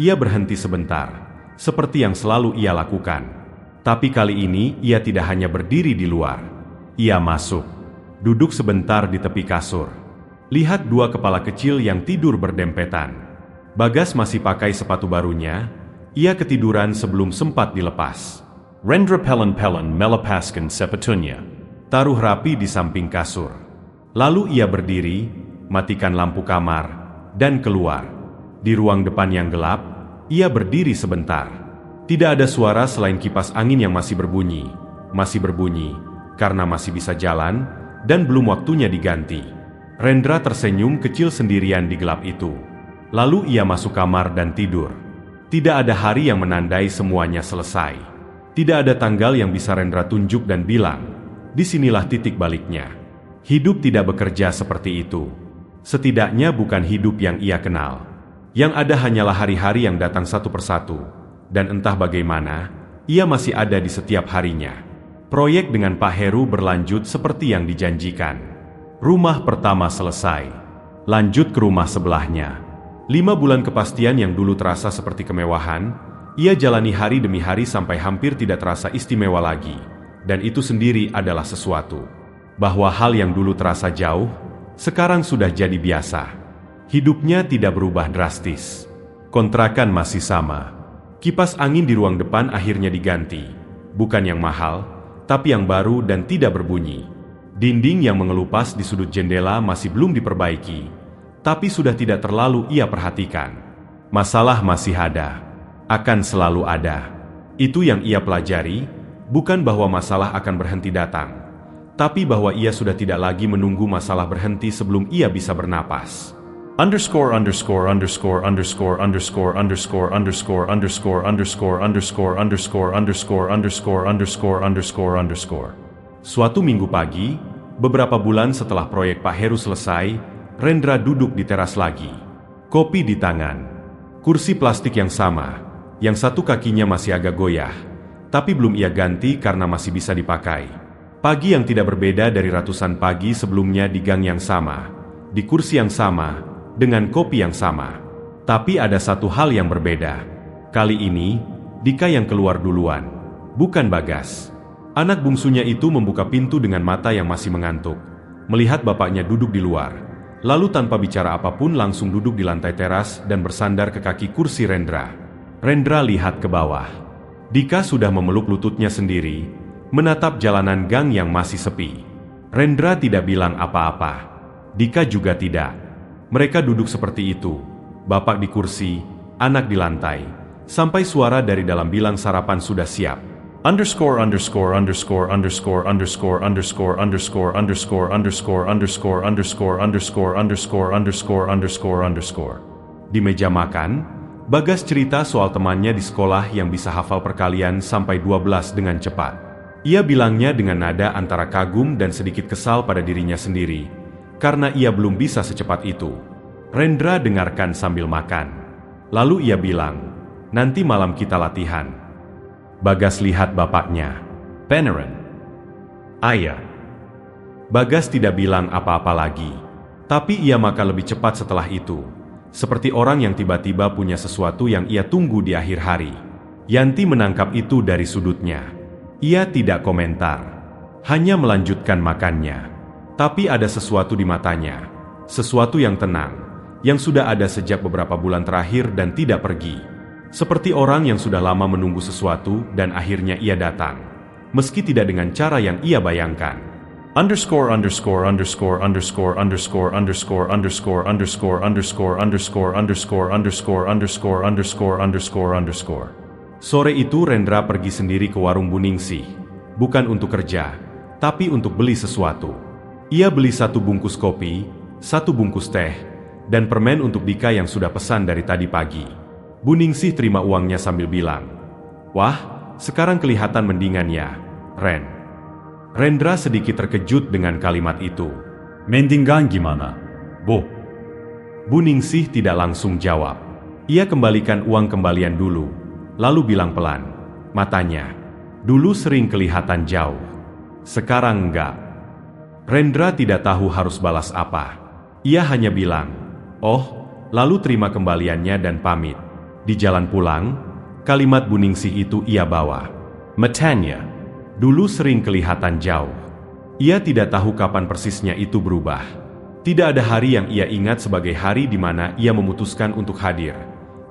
ia berhenti sebentar. Seperti yang selalu ia lakukan. Tapi kali ini ia tidak hanya berdiri di luar. Ia masuk. Duduk sebentar di tepi kasur. Lihat dua kepala kecil yang tidur berdempetan. Bagas masih pakai sepatu barunya. Ia ketiduran sebelum sempat dilepas. Rendra pelan-pelan melepaskan sepatunya. Taruh rapi di samping kasur. Lalu ia berdiri, matikan lampu kamar, dan keluar. Di ruang depan yang gelap, ia berdiri sebentar. Tidak ada suara selain kipas angin yang masih berbunyi. Masih berbunyi, karena masih bisa jalan, dan belum waktunya diganti. Rendra tersenyum kecil sendirian di gelap itu. Lalu ia masuk kamar dan tidur. Tidak ada hari yang menandai semuanya selesai. Tidak ada tanggal yang bisa Rendra tunjuk dan bilang, disinilah titik baliknya. Hidup tidak bekerja seperti itu. Setidaknya bukan hidup yang ia kenal. Yang ada hanyalah hari-hari yang datang satu persatu. Dan entah bagaimana, ia masih ada di setiap harinya. Proyek dengan Pak Heru berlanjut seperti yang dijanjikan. Rumah pertama selesai. Lanjut ke rumah sebelahnya. 5 bulan kepastian yang dulu terasa seperti kemewahan, ia jalani hari demi hari sampai hampir tidak terasa istimewa lagi. Dan itu sendiri adalah sesuatu. Bahwa hal yang dulu terasa jauh, sekarang sudah jadi biasa. Hidupnya tidak berubah drastis. Kontrakan masih sama. Kipas angin di ruang depan akhirnya diganti. Bukan yang mahal, tapi yang baru dan tidak berbunyi. Dinding yang mengelupas di sudut jendela masih belum diperbaiki, tapi sudah tidak terlalu ia perhatikan. Masalah masih ada. Akan selalu ada. Itu yang ia pelajari, bukan bahwa masalah akan berhenti datang, tapi bahwa ia sudah tidak lagi menunggu masalah berhenti sebelum ia bisa bernapas. Underscore underscore underscore underscore underscore underscore underscore underscore underscore underscore underscore underscore underscore underscore underscore underscore. Suatu minggu pagi, beberapa bulan setelah proyek Pak Heru selesai, Rendra duduk di teras lagi. Kopi di tangan. Kursi plastik yang sama, yang satu kakinya masih agak goyah, tapi belum ia ganti karena masih bisa dipakai. Pagi yang tidak berbeda dari ratusan pagi sebelumnya di gang yang sama, di kursi yang sama, dengan kopi yang sama. Tapi ada satu hal yang berbeda. Kali ini, Dika yang keluar duluan, bukan Bagas. Anak bungsunya itu membuka pintu dengan mata yang masih mengantuk, melihat bapaknya duduk di luar, lalu tanpa bicara apapun langsung duduk di lantai teras dan bersandar ke kaki kursi Rendra. Rendra lihat ke bawah. Dika sudah memeluk lututnya sendiri, menatap jalanan gang yang masih sepi. Rendra tidak bilang apa-apa. Dika juga tidak. Mereka duduk seperti itu, bapak di kursi, anak di lantai, sampai suara dari dalam bilang sarapan sudah siap. underscore underscore underscore underscore underscore underscore underscore underscore underscore underscore underscore underscore underscore underscore underscore underscore. Di meja makan, Bagas cerita soal temannya di sekolah yang bisa hafal perkalian sampai 12 dengan cepat. Ia bilangnya dengan nada antara kagum dan sedikit kesal pada dirinya sendiri, karena ia belum bisa secepat itu. Rendra dengarkan sambil makan. Lalu ia bilang, nanti malam kita latihan. Bagas lihat bapaknya. Beneran? Ayah. Bagas tidak bilang apa-apa lagi. Tapi ia makan lebih cepat setelah itu. Seperti orang yang tiba-tiba punya sesuatu yang ia tunggu di akhir hari. Yanti menangkap itu dari sudutnya. Ia tidak komentar. Hanya melanjutkan makannya. Tapi ada sesuatu di matanya. Sesuatu yang tenang. Yang sudah ada sejak beberapa bulan terakhir dan tidak pergi. Seperti orang yang sudah lama menunggu sesuatu dan akhirnya ia datang. Meski tidak dengan cara yang ia bayangkan. Underscore underscore underscore underscore underscore underscore underscore underscore underscore underscore underscore underscore underscore underscore underscore underscore. Sore itu Rendra pergi sendiri ke warung Buningsih. Bukan untuk kerja, tapi untuk beli sesuatu. Ia beli 1 bungkus kopi, 1 bungkus teh, dan permen untuk Dika yang sudah pesan dari tadi pagi. Buningsih terima uangnya sambil bilang, "Wah, sekarang kelihatan mendingan ya, Ren." Rendra sedikit terkejut dengan kalimat itu. Mendingan gimana, Bu? Buningsih tidak langsung jawab. Ia kembalikan uang kembalian dulu, lalu bilang pelan, matanya, "Dulu sering kelihatan jauh, sekarang enggak." Rendra tidak tahu harus balas apa. Ia hanya bilang, "Oh," lalu terima kembaliannya dan pamit. Di jalan pulang, kalimat Buningsih itu ia bawa. Matanya. Dulu sering kelihatan jauh. Ia tidak tahu kapan persisnya itu berubah. Tidak ada hari yang ia ingat sebagai hari di mana ia memutuskan untuk hadir.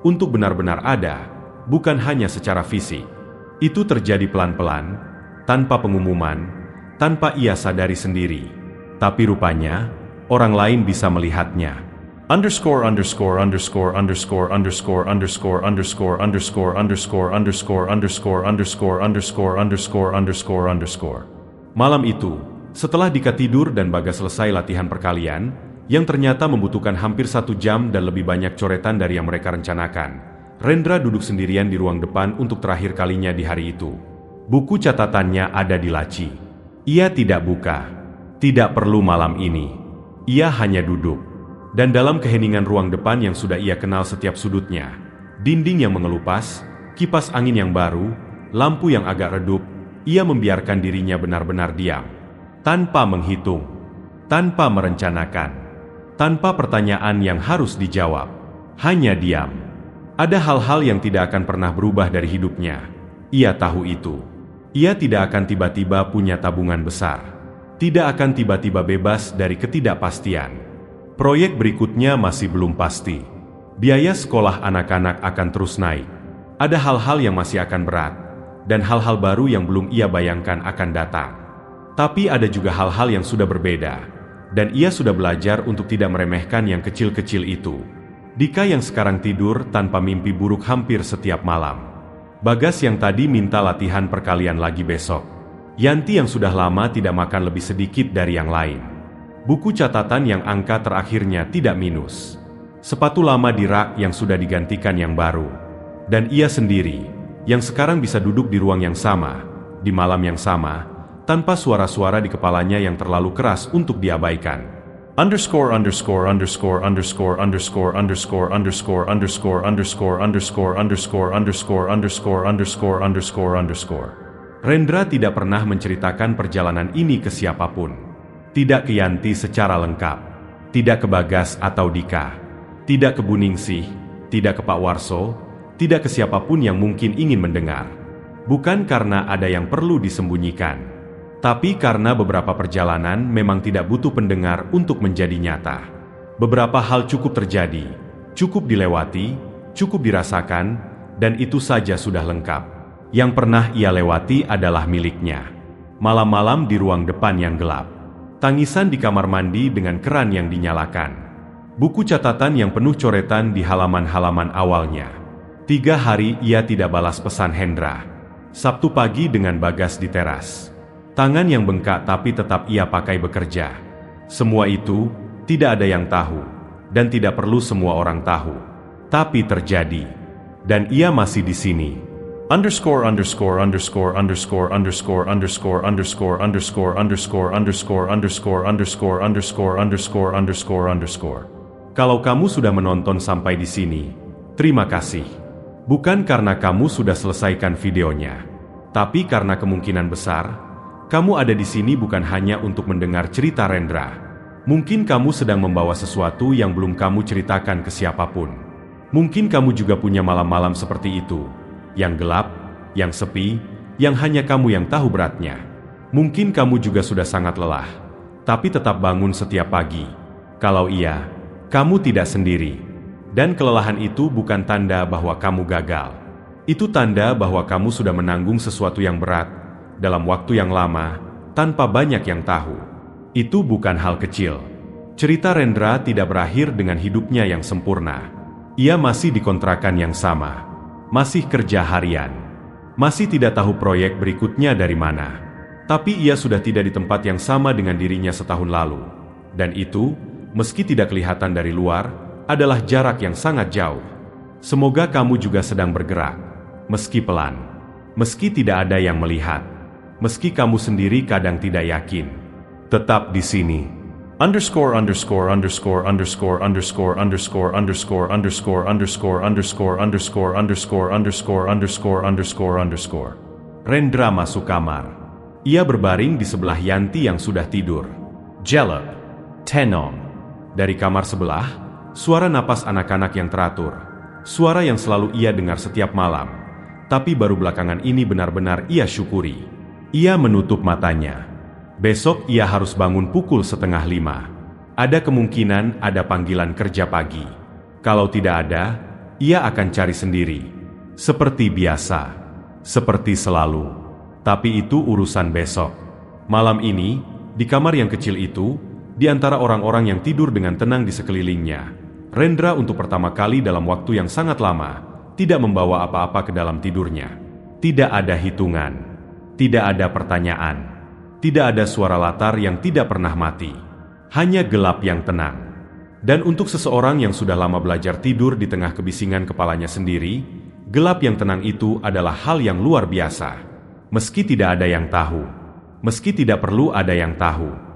Untuk benar-benar ada, bukan hanya secara fisik. Itu terjadi pelan-pelan, tanpa pengumuman, tanpa ia sadari sendiri. Tapi rupanya, orang lain bisa melihatnya. Underscore underscore underscore underscore underscore underscore underscore underscore underscore underscore underscore underscore underscore underscore underscore underscore. Malam itu, setelah Dika tidur dan Bagas selesai latihan perkalian, yang ternyata membutuhkan hampir 1 jam dan lebih banyak coretan dari yang mereka rencanakan, Rendra duduk sendirian di ruang depan untuk terakhir kalinya di hari itu. Buku catatannya ada di laci. Ia tidak buka. Tidak perlu malam ini. Ia hanya duduk. Dan dalam keheningan ruang depan yang sudah ia kenal setiap sudutnya, dinding yang mengelupas, kipas angin yang baru, lampu yang agak redup, ia membiarkan dirinya benar-benar diam. Tanpa menghitung, tanpa merencanakan, tanpa pertanyaan yang harus dijawab. Hanya diam. Ada hal-hal yang tidak akan pernah berubah dari hidupnya. Ia tahu itu. Ia tidak akan tiba-tiba punya tabungan besar. Tidak akan tiba-tiba bebas dari ketidakpastian. Proyek berikutnya masih belum pasti. Biaya sekolah anak-anak akan terus naik. Ada hal-hal yang masih akan berat, dan hal-hal baru yang belum ia bayangkan akan datang. Tapi ada juga hal-hal yang sudah berbeda, dan ia sudah belajar untuk tidak meremehkan yang kecil-kecil itu. Dika yang sekarang tidur tanpa mimpi buruk hampir setiap malam. Bagas yang tadi minta latihan perkalian lagi besok. Yanti yang sudah lama tidak makan lebih sedikit dari yang lain. Buku catatan yang angka terakhirnya tidak minus. Sepatu lama di rak yang sudah digantikan yang baru. Dan ia sendiri, yang sekarang bisa duduk di ruang yang sama, di malam yang sama, tanpa suara-suara di kepalanya yang terlalu keras untuk diabaikan. Underscore underscore underscore underscore underscore underscore underscore underscore underscore underscore underscore underscore underscore underscore underscore underscore. Rendra tidak pernah menceritakan perjalanan ini ke siapapun. Tidak ke Yanti secara lengkap, tidak ke Bagas atau Dika, tidak ke Buningsih, tidak ke Pak Warso, tidak ke siapapun yang mungkin ingin mendengar. Bukan karena ada yang perlu disembunyikan, tapi karena beberapa perjalanan memang tidak butuh pendengar untuk menjadi nyata. Beberapa hal cukup terjadi, cukup dilewati, cukup dirasakan, dan itu saja sudah lengkap. Yang pernah ia lewati adalah miliknya. Malam-malam di ruang depan yang gelap. Tangisan di kamar mandi dengan keran yang dinyalakan. Buku catatan yang penuh coretan di halaman-halaman awalnya. 3 hari ia tidak balas pesan Hendra. Sabtu pagi dengan Bagas di teras. Tangan yang bengkak tapi tetap ia pakai bekerja. Semua itu, tidak ada yang tahu. Dan tidak perlu semua orang tahu. Tapi terjadi. Dan ia masih di sini. Underscore underscore underscore underscore underscore underscore underscore underscore underscore underscore underscore underscore underscore underscore underscore underscore. Kalau kamu sudah menonton sampai di sini, terima kasih. Bukan karena kamu sudah selesaikan videonya, tapi karena kemungkinan besar, kamu ada di sini bukan hanya untuk mendengar cerita Rendra. Mungkin kamu sedang membawa sesuatu yang belum kamu ceritakan ke siapapun. Mungkin kamu juga punya malam-malam seperti itu, yang gelap, yang sepi, yang hanya kamu yang tahu beratnya. Mungkin kamu juga sudah sangat lelah, tapi tetap bangun setiap pagi. Kalau iya, kamu tidak sendiri. Dan kelelahan itu bukan tanda bahwa kamu gagal. Itu tanda bahwa kamu sudah menanggung sesuatu yang berat, dalam waktu yang lama, tanpa banyak yang tahu. Itu bukan hal kecil. Cerita Rendra tidak berakhir dengan hidupnya yang sempurna. Ia masih di kontrakan yang sama. Masih kerja harian. Masih tidak tahu proyek berikutnya dari mana. Tapi ia sudah tidak di tempat yang sama dengan dirinya setahun lalu. Dan itu, meski tidak kelihatan dari luar, adalah jarak yang sangat jauh. Semoga kamu juga sedang bergerak, meski pelan, meski tidak ada yang melihat, meski kamu sendiri kadang tidak yakin. Tetap di sini. Underscore underscore underscore underscore underscore underscore underscore underscore underscore underscore underscore underscore underscore underscore underscore underscore. Rendra masuk kamar. Ia berbaring di sebelah Yanti yang sudah tidur. Jalep, Tenon. Dari kamar sebelah, suara napas anak-anak yang teratur, suara yang selalu ia dengar setiap malam, tapi baru belakangan ini benar-benar ia syukuri. Ia menutup matanya. Besok ia harus bangun pukul 4:30. Ada kemungkinan ada panggilan kerja pagi. Kalau tidak ada, ia akan cari sendiri. Seperti biasa. Seperti selalu. Tapi itu urusan besok. Malam ini, di kamar yang kecil itu, di antara orang-orang yang tidur dengan tenang di sekelilingnya, Rendra untuk pertama kali dalam waktu yang sangat lama, tidak membawa apa-apa ke dalam tidurnya. Tidak ada hitungan. Tidak ada pertanyaan. Tidak ada suara latar yang tidak pernah mati. Hanya gelap yang tenang. Dan untuk seseorang yang sudah lama belajar tidur di tengah kebisingan kepalanya sendiri, gelap yang tenang itu adalah hal yang luar biasa. Meski tidak ada yang tahu. Meski tidak perlu ada yang tahu.